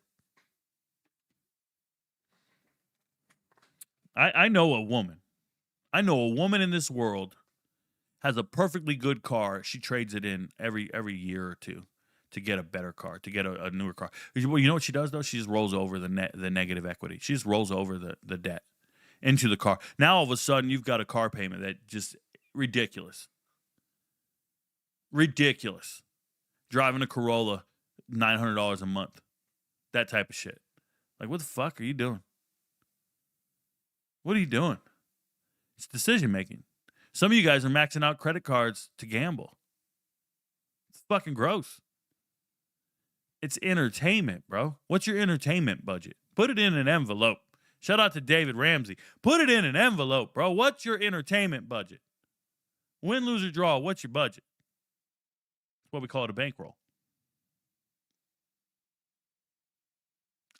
I know a woman. I know a woman in this world has a perfectly good car. She trades it in every year or two to get a better car, to get a newer car. You know what she does, though? She just rolls over the negative equity. She just rolls over the debt into the car. Now, all of a sudden, you've got a car payment that just ridiculous. Ridiculous. Driving a Corolla, $900 a month. That type of shit. Like, what the fuck are you doing? What are you doing? It's decision making. Some of you guys are maxing out credit cards to gamble. It's fucking gross. It's entertainment, bro. What's your entertainment budget? Put it in an envelope. Shout out to David Ramsey. Put it in an envelope, bro. What's your entertainment budget? Win, lose, or draw, what's your budget? That's what we call it, a bankroll.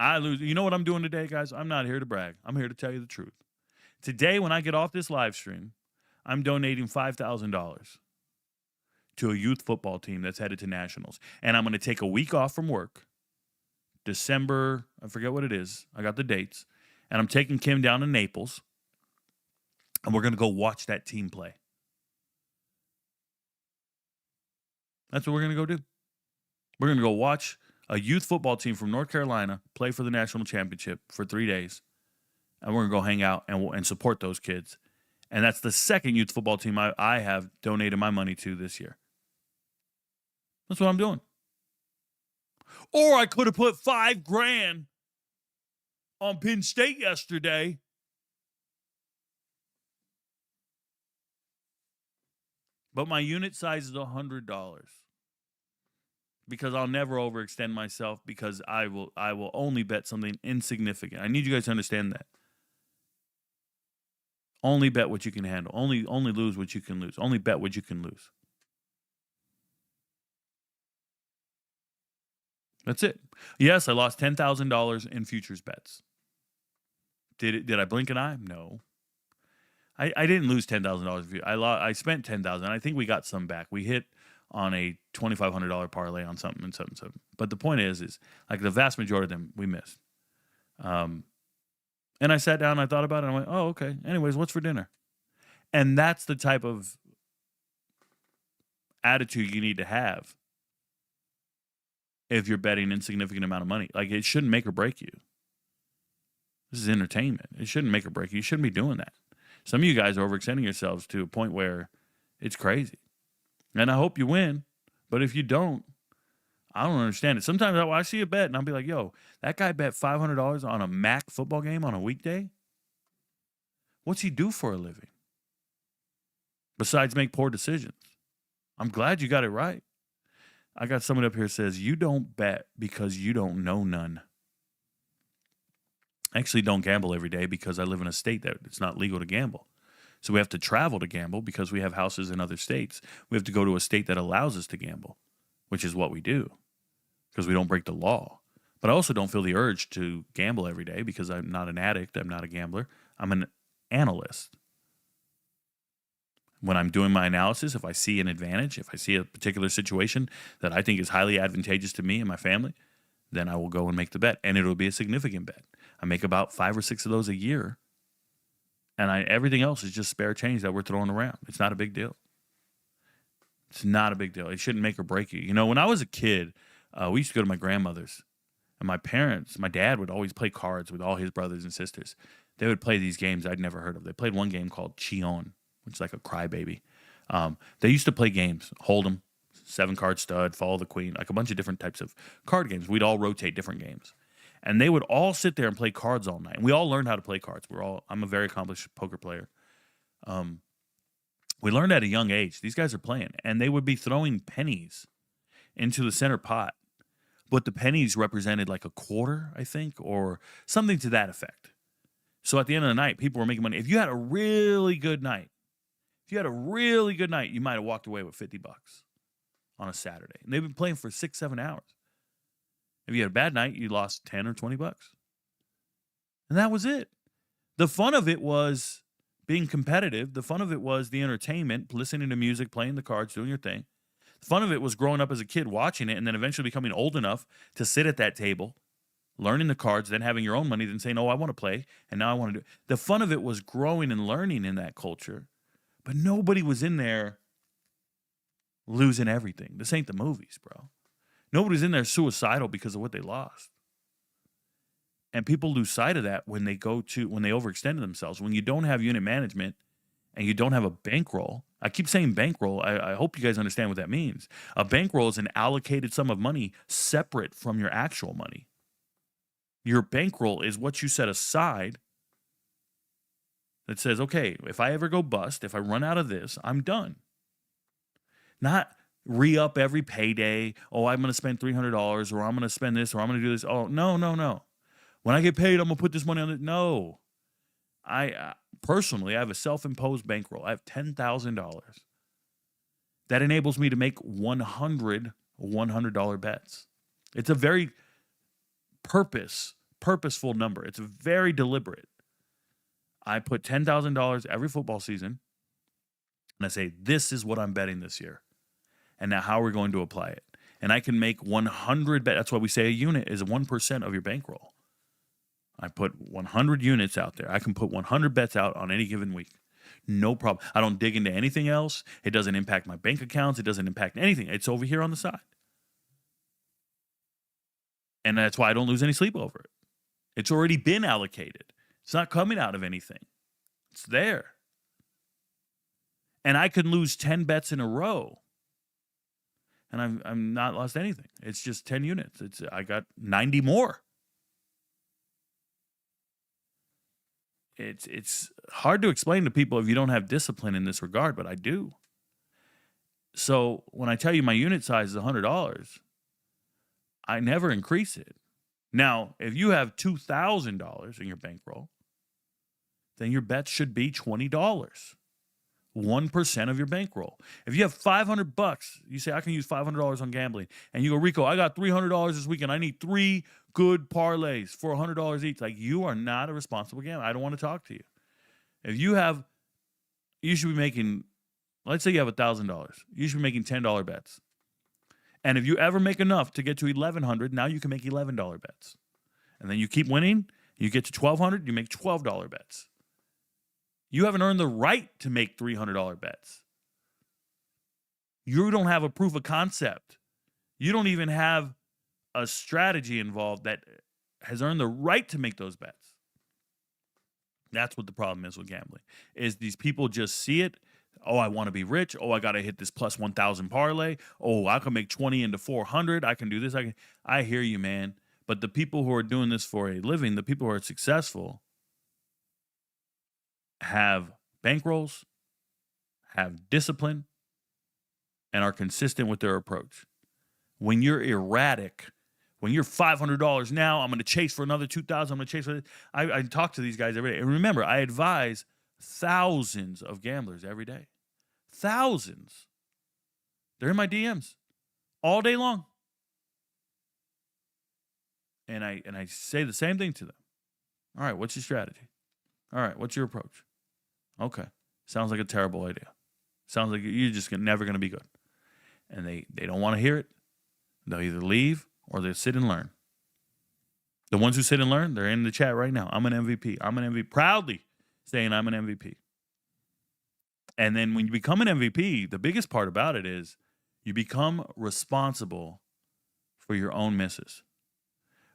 I lose. You know what I'm doing today, guys? I'm not here to brag. I'm here to tell you the truth. Today, when I get off this live stream, I'm donating $5,000 to a youth football team that's headed to nationals. And I'm going to take a week off from work. December, I forget what it is. I got the dates. And I'm taking Kim down to Naples. And we're going to go watch that team play. That's what we're going to go do. We're going to go watch a youth football team from North Carolina play for the national championship for 3 days. And we're going to go hang out and support those kids. And that's the second youth football team I have donated my money to this year. That's what I'm doing. Or I could have put $5,000 on Penn State yesterday. But my unit size is $100. Because I'll never overextend myself, because I will only bet something insignificant. I need you guys to understand that. Only bet what you can handle. Only lose what you can lose. Only bet what you can lose. That's it. Yes, I lost $10,000 in futures bets. Did I blink an eye? No. I didn't lose $10,000. I spent $10,000. I think we got some back. We hit on a $2,500 parlay on something and something. But the point is like the vast majority of them we missed. And I sat down and I thought about it. And I went, oh, okay. Anyways, what's for dinner? And that's the type of attitude you need to have if you're betting an insignificant amount of money. Like, it shouldn't make or break you. This is entertainment. It shouldn't make or break you. You shouldn't be doing that. Some of you guys are overextending yourselves to a point where it's crazy. And I hope you win. But if you don't, I don't understand it. Sometimes I see a bet and I'll be like, yo, that guy bet $500 on a MAC football game on a weekday? What's he do for a living? Besides make poor decisions. I'm glad you got it right. I got someone up here that says, you don't bet because you don't know none. I actually don't gamble every day because I live in a state that it's not legal to gamble. So we have to travel to gamble because we have houses in other states. We have to go to a state that allows us to gamble, which is what we do because we don't break the law. But I also don't feel the urge to gamble every day because I'm not an addict. I'm not a gambler. I'm an analyst. When I'm doing my analysis, if I see an advantage, if I see a particular situation that I think is highly advantageous to me and my family, then I will go and make the bet. And it'll be a significant bet. I make about 5 or 6 of those a year. And everything else is just spare change that we're throwing around. It's not a big deal. It's not a big deal. It shouldn't make or break you. You know, when I was a kid, we used to go to my grandmother's. And my dad would always play cards with all his brothers and sisters. They would play these games I'd never heard of. They played one game called Chion, which is like a crybaby. They used to play games, Hold'em, 7-card stud, Follow the Queen, like a bunch of different types of card games. We'd all rotate different games. And they would all sit there and play cards all night. And we all learned how to play cards. I'm a very accomplished poker player. We learned at a young age. These guys are playing. And they would be throwing pennies into the center pot. But the pennies represented like a quarter, I think, or something to that effect. So at the end of the night, people were making money. If you had a really good night, you might have walked away with $50 on a Saturday. And they've been playing for 6-7 hours. If you had a bad night, you lost 10 or 20 bucks. And that was it. The fun of it was being competitive. The fun of it was the entertainment, listening to music, playing the cards, doing your thing. The fun of it was growing up as a kid, watching it, and then eventually becoming old enough to sit at that table, learning the cards, then having your own money, then saying, oh, I want to play, and now I want to do it. The fun of it was growing and learning in that culture. But nobody was in there losing everything. This ain't the movies, bro. Nobody's in there suicidal because of what they lost. And people lose sight of that when they overextend themselves. When you don't have unit management and you don't have a bankroll. I keep saying bankroll. I hope you guys understand what that means. A bankroll is an allocated sum of money separate from your actual money. Your bankroll is what you set aside that says, okay, if I ever go bust, if I run out of this, I'm done. Not re-up every payday. Oh, I'm going to spend $300 or I'm going to spend this or I'm going to do this. Oh, no. When I get paid, I'm going to put this money on it. No. I personally, I have a self-imposed bankroll. I have $10,000. That enables me to make 100 $100 bets. It's a very purposeful number. It's very deliberate. I put $10,000 every football season, and I say, this is what I'm betting this year. And now how are we going to apply it? And I can make 100 bets. That's why we say a unit is 1% of your bankroll. I put 100 units out there. I can put 100 bets out on any given week. No problem. I don't dig into anything else. It doesn't impact my bank accounts. It doesn't impact anything. It's over here on the side. And that's why I don't lose any sleep over it. It's already been allocated. It's not coming out of anything. It's there. And I can lose 10 bets in a row. And I'm not lost anything. It's just 10 units. I got 90 more. It's hard to explain to people if you don't have discipline in this regard, but I do. So when I tell you my unit size is $100, I never increase it. Now, if you have $2,000 in your bankroll, then your bet should be $20. 1% of your bankroll. If you have $500, you say, I can use $500 on gambling. And you go, Rico, I got $300 this weekend. I need 3 good parlays for $100 each. Like, you are not a responsible gambler. I don't want to talk to you. If you should be making, let's say you have $1,000. You should be making $10 bets. And if you ever make enough to get to $1,100, now you can make $11 bets. And then you keep winning. You get to $1,200, you make $12 bets. You haven't earned the right to make $300 bets. You don't have a proof of concept. You don't even have a strategy involved that has earned the right to make those bets. That's what the problem is with gambling, is these people just see it. Oh, I want to be rich. Oh, I got to hit this plus 1,000 parlay. Oh, I can make 20 into 400. I can do this. I hear you, man. But the people who are doing this for a living, the people who are successful, have bankrolls, have discipline, and are consistent with their approach. When you're erratic, when you're $500 now, I'm going to chase for another $2,000. I'm going to chase for this. I talk to these guys every day. And remember, I advise thousands of gamblers every day. Thousands. They're in my DMs all day long. And I say the same thing to them. All right, what's your strategy? All right, what's your approach? Okay. Sounds like a terrible idea. Sounds like you're just never going to be good. And they don't want to hear it. They'll either leave or they'll sit and learn. The ones who sit and learn, they're in the chat right now. I'm an MVP. I'm an MVP. Proudly saying I'm an MVP. And then when you become an MVP, the biggest part about it is you become responsible for your own misses.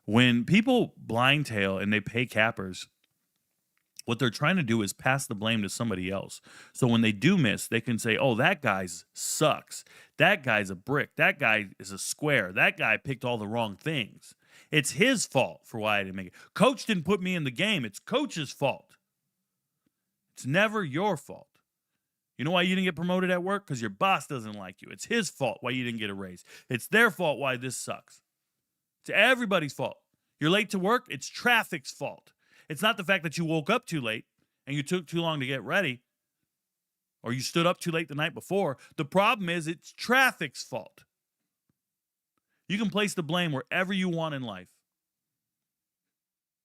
When people blind tail and they pay cappers, what they're trying to do is pass the blame to somebody else. So when they do miss, they can say, oh, that guy sucks. That guy's a brick. That guy is a square. That guy picked all the wrong things. It's his fault for why I didn't make it. Coach didn't put me in the game. It's coach's fault. It's never your fault. You know why you didn't get promoted at work? Because your boss doesn't like you. It's his fault why you didn't get a raise. It's their fault why this sucks. It's everybody's fault. You're late to work. It's traffic's fault. It's not the fact that you woke up too late and you took too long to get ready or you stood up too late the night before. The problem is it's traffic's fault. You can place the blame wherever you want in life.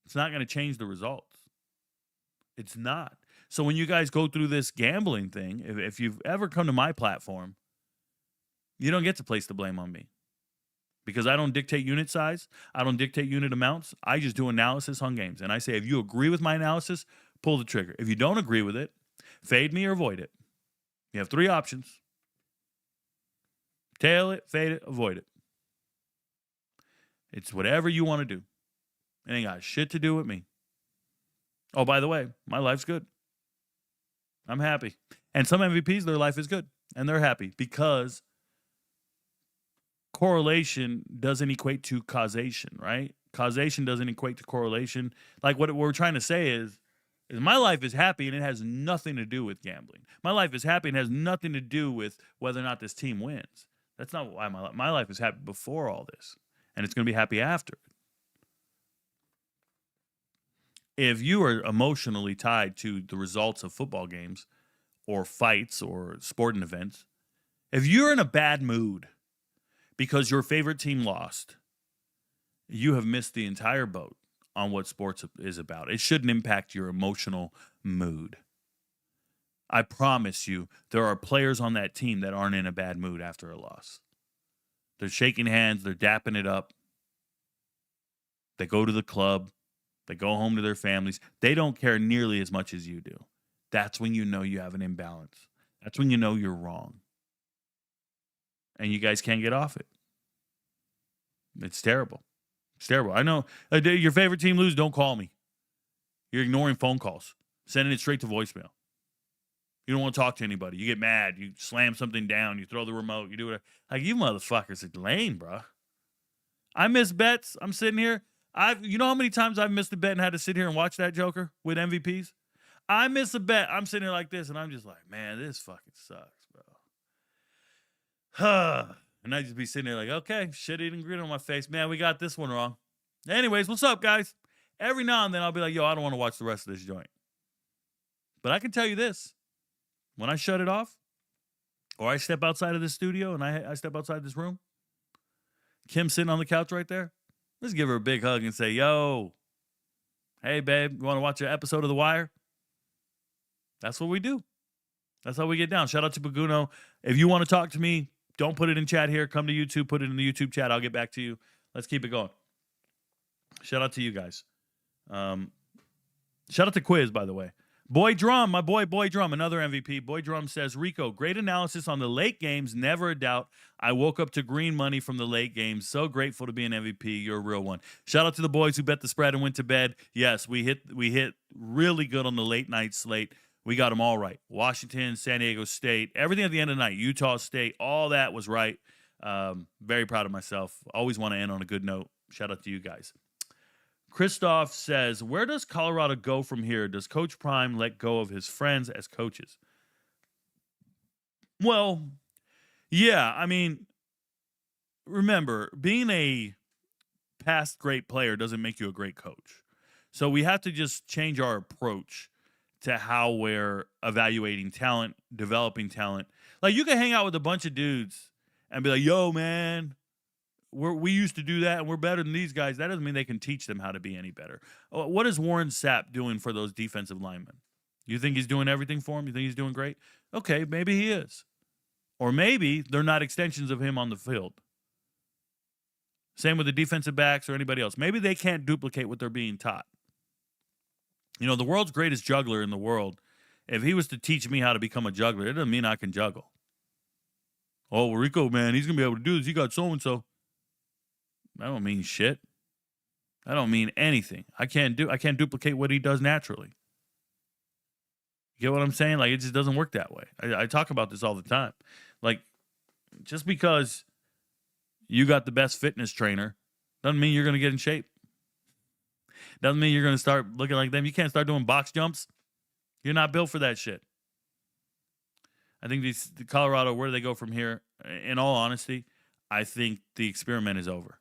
It's not going to change the results. It's not. So when you guys go through this gambling thing, if you've ever come to my platform, you don't get to place the blame on me. Because I don't dictate unit size. I don't dictate unit amounts. I just do analysis on games. And I say, if you agree with my analysis, pull the trigger. If you don't agree with it, fade me or avoid it. You have 3 options. Tail it, fade it, avoid it. It's whatever you want to do. It ain't got shit to do with me. Oh, by the way, my life's good. I'm happy. And some MVPs, their life is good. And they're happy because correlation doesn't equate to causation, right? Causation doesn't equate to correlation. Like what we're trying to say is my life is happy and it has nothing to do with gambling. My life is happy and has nothing to do with whether or not this team wins. That's not why my life is happy before all this. And it's going to be happy after. If you are emotionally tied to the results of football games or fights or sporting events, if you're in a bad mood because your favorite team lost, you have missed the entire boat on what sports is about. It shouldn't impact your emotional mood. I promise you, there are players on that team that aren't in a bad mood after a loss. They're shaking hands. They're dapping it up. They go to the club. They go home to their families. They don't care nearly as much as you do. That's when you know you have an imbalance. That's when you know you're wrong. And you guys can't get off it. It's terrible. It's terrible. I know. Your favorite team lose, don't call me. You're ignoring phone calls. Sending it straight to voicemail. You don't want to talk to anybody. You get mad. You slam something down. You throw the remote. You do it. Like, you motherfuckers are lame, bro. I miss bets. I'm sitting here. You know how many times I've missed a bet and had to sit here and watch that Joker with MVPs? I miss a bet. I'm sitting here like this, and I'm just like, man, this fucking sucks, bro. And I just be sitting there like, okay, shit-eating grin on my face. Man, we got this one wrong. Anyways, what's up, guys? Every now and then I'll be like, yo, I don't want to watch the rest of this joint. But I can tell you this. When I shut it off, or I step outside of this studio and I step outside this room, Kim's sitting on the couch right there. Let's give her a big hug and say, yo, hey, babe, you want to watch an episode of The Wire? That's what we do. That's how we get down. Shout out to Baguno. If you want to talk to me, don't put it in chat here. Come to YouTube, put it in the YouTube chat. I'll get back to you. Let's keep it going. Shout out to you guys. Shout out to Quiz, by the way. Boy Drum, my boy Drum, another MVP. Boy Drum says, Rico, great analysis on the late games. Never a doubt. I woke up to green money from the late games. So grateful to be an MVP. You're a real one. Shout out to the boys who bet the spread and went to bed. Yes, we hit really good on the late night slate. We got them all right. Washington, San Diego State, everything at the end of the night. Utah State, all that was right. Very proud of myself. Always want to end on a good note. Shout out to you guys. Christoph says, where does Colorado go from here? Does Coach Prime let go of his friends as coaches? Well, yeah. I mean, remember, being a past great player doesn't make you a great coach. So we have to just change our approach to how we're evaluating talent, developing talent. Like, you can hang out with a bunch of dudes and be like, yo, man, we used to do that and we're better than these guys. That doesn't mean they can teach them how to be any better. What is Warren Sapp doing for those defensive linemen? You think he's doing everything for them? You think he's doing great? Okay, maybe he is. Or maybe they're not extensions of him on the field. Same with the defensive backs or anybody else. Maybe they can't duplicate what they're being taught. You know, the world's greatest juggler in the world, if he was to teach me how to become a juggler, it doesn't mean I can juggle. Oh, well, Rico, man, he's going to be able to do this. He got so-and-so. I don't mean shit. I don't mean anything. I can't duplicate what he does naturally. You get what I'm saying? Like, it just doesn't work that way. I talk about this all the time. Like, just because you got the best fitness trainer doesn't mean you're going to get in shape. Doesn't mean you're going to start looking like them. You can't start doing box jumps. You're not built for that shit. I think the Colorado, where do they go from here? In all honesty, I think the experiment is over.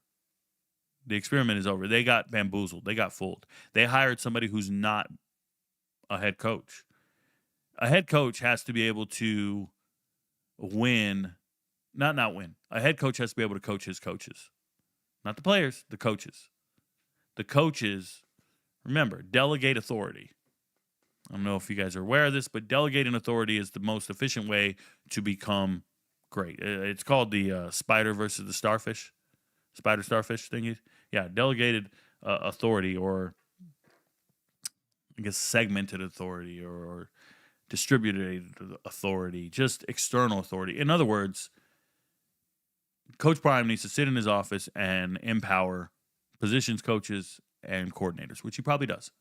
The experiment is over. They got bamboozled. They got fooled. They hired somebody who's not a head coach. A head coach has to be able to win. Not win. A head coach has to be able to coach his coaches. Not the players, the coaches. The coaches, remember, delegate authority. I don't know if you guys are aware of this, but delegating authority is the most efficient way to become great. It's called the spider versus the starfish. Spider-starfish thingy. Yeah, delegated authority, or I guess segmented authority, or distributed authority, just external authority. In other words, Coach Prime needs to sit in his office and empower positions coaches and coordinators, which he probably does.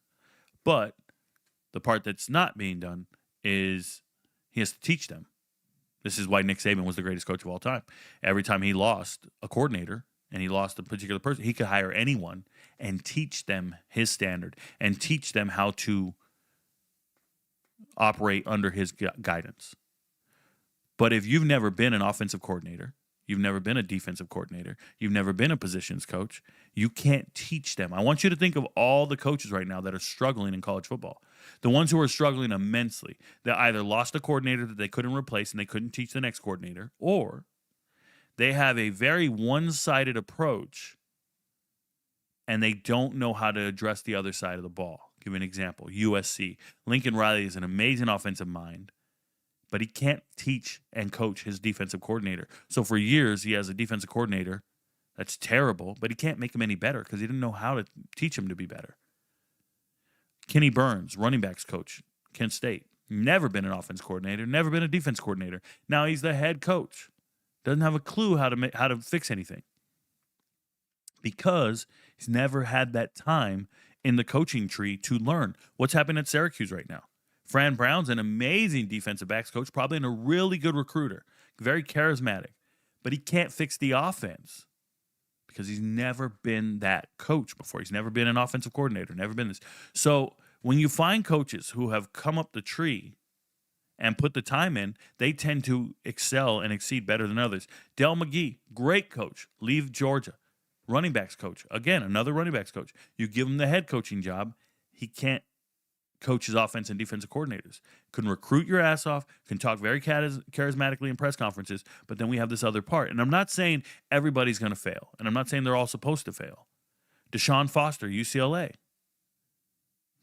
But the part that's not being done is he has to teach them. This is why Nick Saban was the greatest coach of all time. Every time he lost a coordinator and he lost a particular person, he could hire anyone and teach them his standard and teach them how to operate under his guidance. But if you've never been an offensive coordinator, you've never been a defensive coordinator, you've never been a positions coach, you can't teach them. I want you to think of all the coaches right now that are struggling in college football. The ones who are struggling immensely, that either lost a coordinator that they couldn't replace and they couldn't teach the next coordinator, or they have a very one-sided approach and they don't know how to address the other side of the ball. Give an example. USC. Lincoln Riley is an amazing offensive mind, but he can't teach and coach his defensive coordinator. So for years, he has a defensive coordinator that's terrible, but he can't make him any better because he didn't know how to teach him to be better. Kenny Burns, running backs coach, Kent State. Never been an offense coordinator, never been a defense coordinator. Now he's the head coach. Doesn't have a clue how to fix anything because he's never had that time in the coaching tree to learn. What's happening at Syracuse right now? Fran Brown's an amazing defensive backs coach, probably a really good recruiter, very charismatic, but he can't fix the offense because he's never been that coach before. He's never been an offensive coordinator, never been this. So when you find coaches who have come up the tree and put the time in, they tend to excel and exceed better than others. Del McGee, great coach, leave Georgia. Running backs coach, again, another running backs coach. You give him the head coaching job, he can't coach his offense and defensive coordinators. Can recruit your ass off, can talk very charismatically in press conferences, but then we have this other part. And I'm not saying everybody's going to fail, and I'm not saying they're all supposed to fail. Deshaun Foster, UCLA.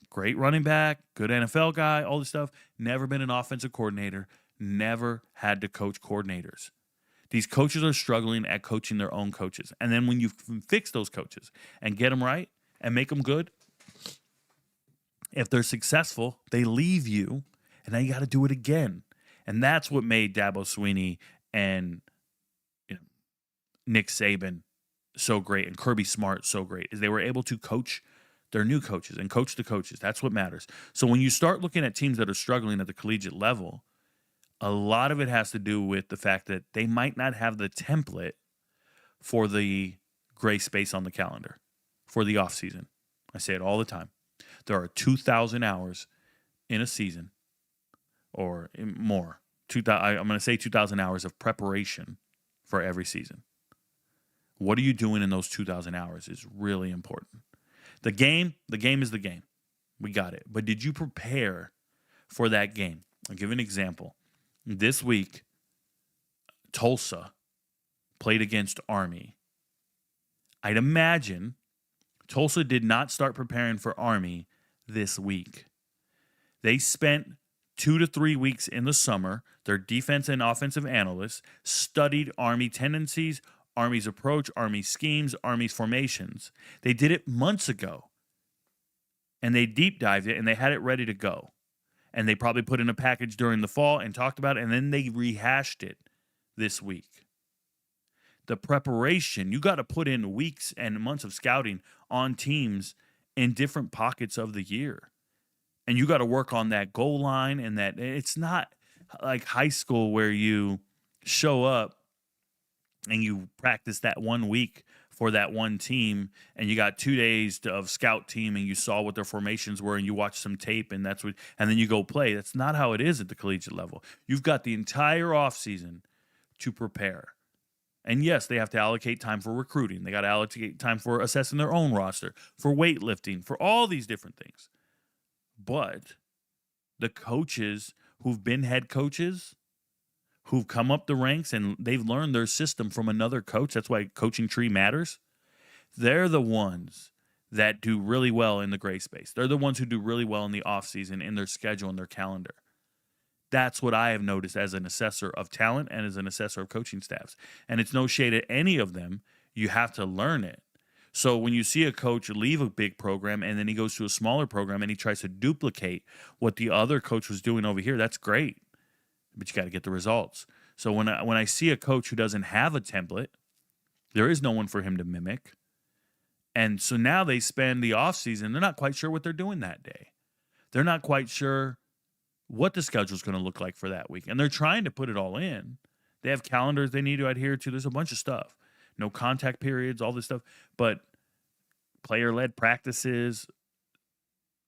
Great running back, good NFL guy, all this stuff. Never been an offensive coordinator, never had to coach coordinators. These coaches are struggling at coaching their own coaches. And then when you fix those coaches and get them right and make them good, if they're successful, they leave you, and now you got to do it again. And that's what made Dabo Swinney and Nick Saban so great and Kirby Smart so great, is they were able to coach their new coaches and coach the coaches. That's what matters. So when you start looking at teams that are struggling at the collegiate level, a lot of it has to do with the fact that they might not have the template for the gray space on the calendar for the offseason. I say it all the time. There are 2,000 hours in a season or more. I'm going to say 2,000 hours of preparation for every season. What are you doing in those 2,000 hours is really important. The game is the game. We got it. But did you prepare for that game. I'll give you an example. This week, Tulsa played against Army. I'd imagine Tulsa did not start preparing for Army this week. They spent 2 to 3 weeks in the summer. Their defense and offensive analysts studied Army tendencies, Army's approach, Army schemes, Army's formations. They did it months ago, and they deep dived it, and they had it ready to go. And they probably put in a package during the fall and talked about it, and then they rehashed it this week. The preparation, you got to put in weeks and months of scouting on teams in different pockets of the year. And you got to work on that goal line, and that it's not like high school where you show up and you practice that 1 week for that one team, and you got 2 days of scout team, and you saw what their formations were, and you watch some tape, and then you go play. That's not how it is at the collegiate level. You've got the entire offseason to prepare. And yes, they have to allocate time for recruiting. They got to allocate time for assessing their own roster, for weightlifting, for all these different things. But the coaches who've been head coaches, who've come up the ranks and they've learned their system from another coach, that's why coaching tree matters, they're the ones that do really well in the gray space. They're the ones who do really well in the offseason, in their schedule, in their calendar. That's what I have noticed as an assessor of talent and as an assessor of coaching staffs. And it's no shade at any of them. You have to learn it. So when you see a coach leave a big program and then he goes to a smaller program and he tries to duplicate what the other coach was doing over here, that's great. But you got to get the results. So when I see a coach who doesn't have a template, there is no one for him to mimic. And so now they spend the offseason, they're not quite sure what they're doing that day. They're not quite sure what the schedule is going to look like for that week. And they're trying to put it all in. They have calendars they need to adhere to. There's a bunch of stuff. No contact periods, all this stuff. But player-led practices.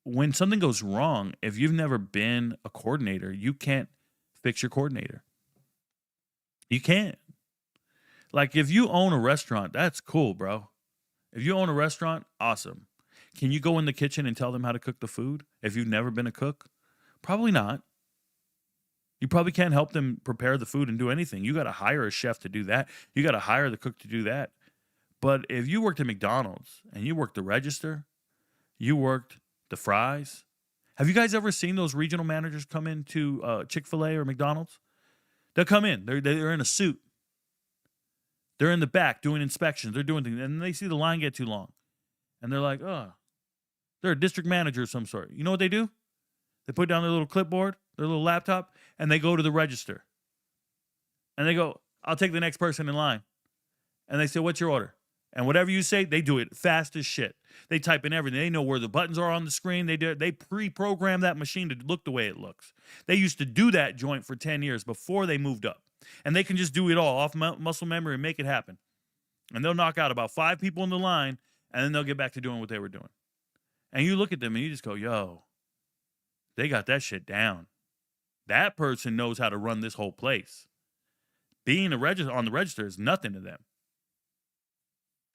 When something goes wrong, if you've never been a coordinator, you can't fix your coordinator. You can't. Like, if you own a restaurant, that's cool, bro. If you own a restaurant, awesome. Can you go in the kitchen and tell them how to cook the food if you've never been a cook? Probably not. You probably can't help them prepare the food and do anything. You got to hire a chef to do that. You got to hire the cook to do that. But if you worked at McDonald's and you worked the register, you worked the fries. Have you guys ever seen those regional managers come into Chick-fil-A or McDonald's? They'll come in. They're in a suit. They're in the back doing inspections. They're doing things. And they see the line get too long. And they're like, oh, they're a district manager of some sort. You know what they do? They put down their little clipboard, their little laptop, and they go to the register. And they go, I'll take the next person in line. And they say, what's your order? And whatever you say, they do it fast as shit. They type in everything. They know where the buttons are on the screen. They pre-program that machine to look the way it looks. They used to do that joint for 10 years before they moved up. And they can just do it all off muscle memory and make it happen. And they'll knock out about 5 people in the line, and then they'll get back to doing what they were doing. And you look at them and you just go, yo, they got that shit down. That person knows how to run this whole place. Being on the register is nothing to them.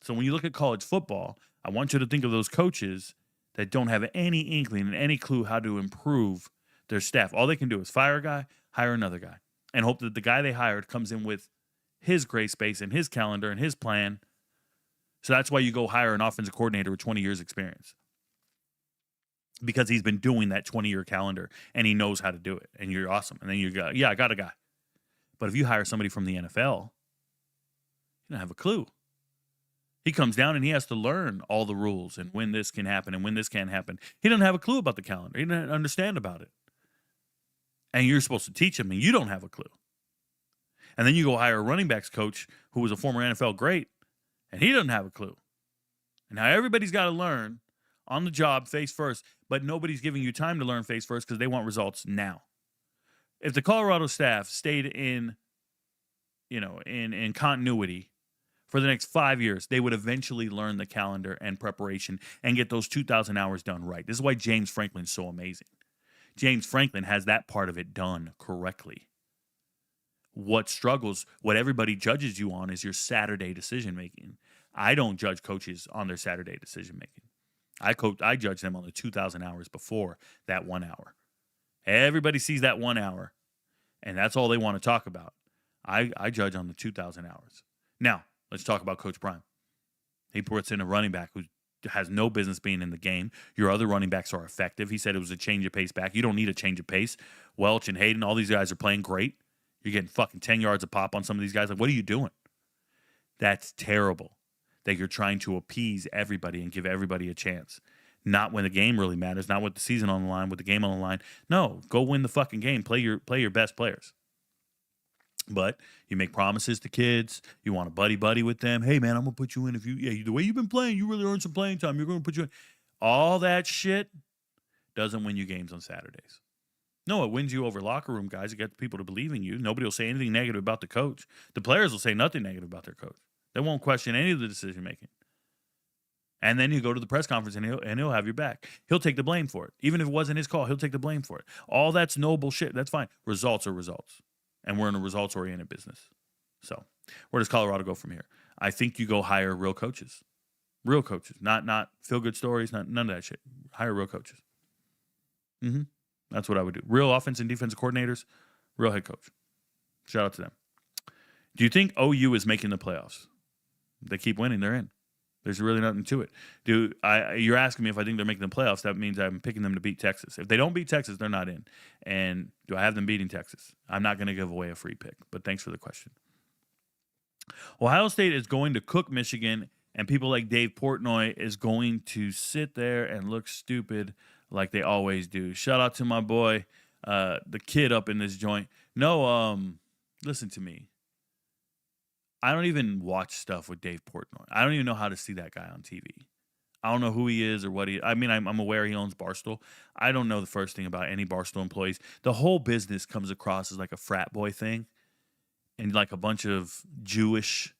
So when you look at college football, I want you to think of those coaches that don't have any inkling and any clue how to improve their staff. All they can do is fire a guy, hire another guy, and hope that the guy they hired comes in with his gray space and his calendar and his plan. So that's why you go hire an offensive coordinator with 20 years experience. Because he's been doing that 20-year calendar and he knows how to do it. And you're awesome. And then you go, yeah, I got a guy. But if you hire somebody from the NFL, you don't have a clue. He comes down and he has to learn all the rules and when this can happen and when this can't happen. He doesn't have a clue about the calendar. He doesn't understand about it. And you're supposed to teach him and you don't have a clue. And then you go hire a running backs coach who was a former NFL great and he doesn't have a clue. And now everybody's got to learn on the job face first, but nobody's giving you time to learn face first because they want results now. If the Colorado staff stayed in continuity for the next 5 years, they would eventually learn the calendar and preparation and get those 2,000 hours done right. This is why James Franklin's so amazing. James Franklin has that part of it done correctly. What everybody judges you on is your Saturday decision-making. I don't judge coaches on their Saturday decision-making. I judge them on the 2,000 hours before that 1 hour. Everybody sees that 1 hour, and that's all they want to talk about. I judge on the 2,000 hours. Now, let's talk about Coach Prime. He puts in a running back who has no business being in the game. Your other running backs are effective. He said it was a change of pace back. You don't need a change of pace. Welch and Hayden, all these guys are playing great. You're getting fucking 10 yards a pop on some of these guys. Like, what are you doing? That's terrible that you're trying to appease everybody and give everybody a chance. Not when the game really matters, not with the season on the line, with the game on the line. No, go win the fucking game. Play your best players. But you make promises to kids. You want to buddy with them. Hey, man, I'm going to put you in. The way you've been playing, you really earned some playing time. You're going to put you in. All that shit doesn't win you games on Saturdays. No, it wins you over locker room guys. It gets people to believe in you. Nobody will say anything negative about the coach. The players will say nothing negative about their coach. They won't question any of the decision making. And then you go to the press conference and he'll have your back. He'll take the blame for it. Even if it wasn't his call, he'll take the blame for it. All that's noble shit. That's fine. Results are results. And we're in a results-oriented business. So where does Colorado go from here? I think you go hire real coaches. Real coaches. Not feel-good stories, none of that shit. Hire real coaches. That's what I would do. Real offense and defensive coordinators, real head coach. Shout out to them. Do you think OU is making the playoffs? They keep winning, they're in. There's really nothing to it. You're asking me if I think they're making the playoffs. That means I'm picking them to beat Texas. If they don't beat Texas, they're not in. And do I have them beating Texas? I'm not going to give away a free pick, but thanks for the question. Ohio State is going to cook Michigan, and people like Dave Portnoy is going to sit there and look stupid like they always do. Shout out to my boy, the kid up in this joint. No, listen to me. I don't even watch stuff with Dave Portnoy. I don't even know how to see that guy on TV. I don't know who he is or what he. I mean, I'm aware he owns Barstool. I don't know the first thing about any Barstool employees. The whole business comes across as like a frat boy thing, and like a bunch of Jewish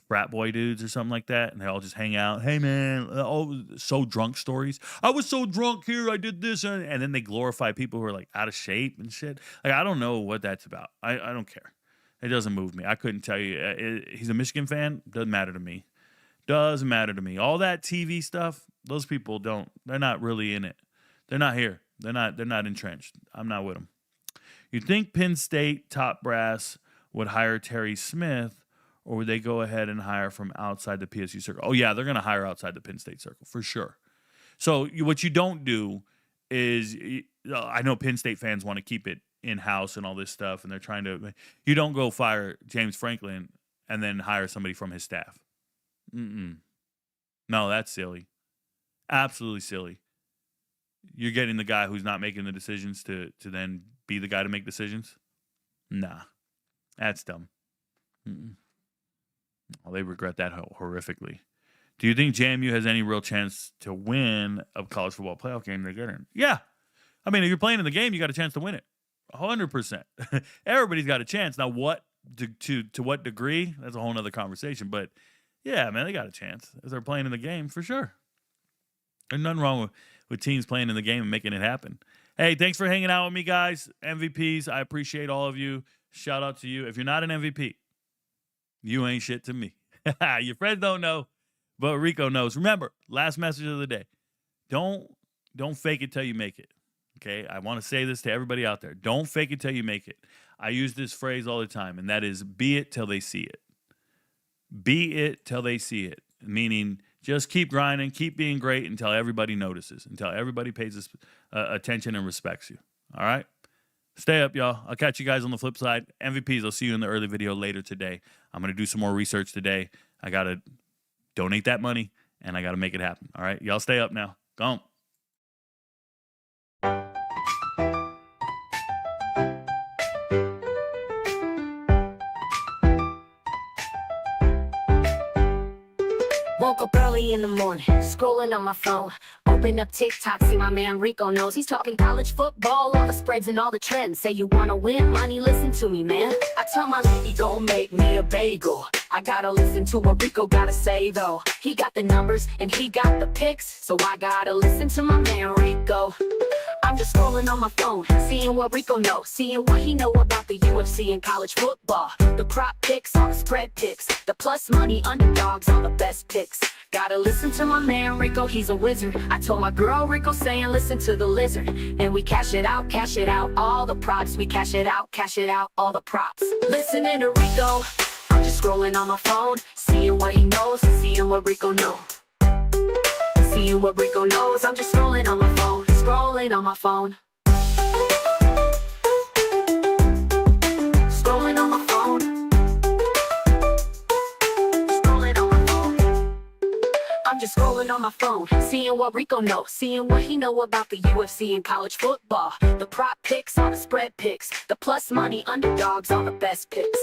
frat boy dudes or something like that, and they all just hang out. Hey man, oh, so drunk stories. I was so drunk here. I did this, and then they glorify people who are like out of shape and shit. Like I don't know what that's about. I don't care. It doesn't move me. I couldn't tell you. He's a Michigan fan. Doesn't matter to me. Doesn't matter to me. All that TV stuff, those people don't. They're not really in it. They're not here. They're not entrenched. I'm not with them. You think Penn State top brass would hire Terry Smith, or would they go ahead and hire from outside the PSU circle? Oh, yeah, they're going to hire outside the Penn State circle for sure. So what you don't do is, I know Penn State fans want to keep it in-house and all this stuff, and they're trying to, you don't go fire James Franklin and then hire somebody from his staff. No, that's silly. Absolutely silly. You're getting the guy who's not making the decisions to then be the guy to make decisions? Nah, that's dumb. Well, they regret that horrifically. Do you think JMU has any real chance to win a college football playoff game they're getting? Yeah. I mean, if you're playing in the game, you got a chance to win it. 100%. Everybody's got a chance. Now, what to what degree? That's a whole nother conversation. But yeah, man, they got a chance if they're playing in the game for sure. There's nothing wrong with teams playing in the game and making it happen. Hey, thanks for hanging out with me, guys. MVPs, I appreciate all of you. Shout out to you. If you're not an MVP, you ain't shit to me. Your friends don't know, but Rico knows. Remember, last message of the day. Don't fake it till you make it. Okay, I want to say this to everybody out there. Don't fake it till you make it. I use this phrase all the time, and that is be it till they see it. Be it till they see it, meaning just keep grinding, keep being great until everybody notices, until everybody pays attention and respects you. All right? Stay up, y'all. I'll catch you guys on the flip side. MVPs, I'll see you in the early video later today. I'm going to do some more research today. I got to donate that money, and I got to make it happen. All right? Y'all stay up now. Go on. Woke up early in the morning, scrolling on my phone. Open up TikTok, see my man RicoKnows. He's talking college football, all the spreads and all the trends. Say you wanna win money, listen to me, man. I tell my lady, go make me a bagel. I gotta listen to what Rico gotta say, though. He got the numbers and he got the picks, so I gotta listen to my man Rico. I'm just scrolling on my phone, seeing what Rico knows, seeing what he know about the UFC and college football. The prop picks, all the spread picks, the plus money underdogs, all the best picks. Gotta listen to my man Rico, he's a wizard. I told my girl Rico saying listen to the lizard. And we cash it out, all the props. We cash it out, all the props. Listening to Rico, I'm just scrolling on my phone, seeing what he knows, seeing what Rico knows. Seeing what Rico knows, I'm just scrolling on my phone, scrolling on my phone. Scrolling on my phone. Scrolling on my phone. I'm just scrolling on my phone, seeing what Rico knows, seeing what he know about the UFC and college football. The prop picks, all the spread picks, the plus money underdogs, all the best picks.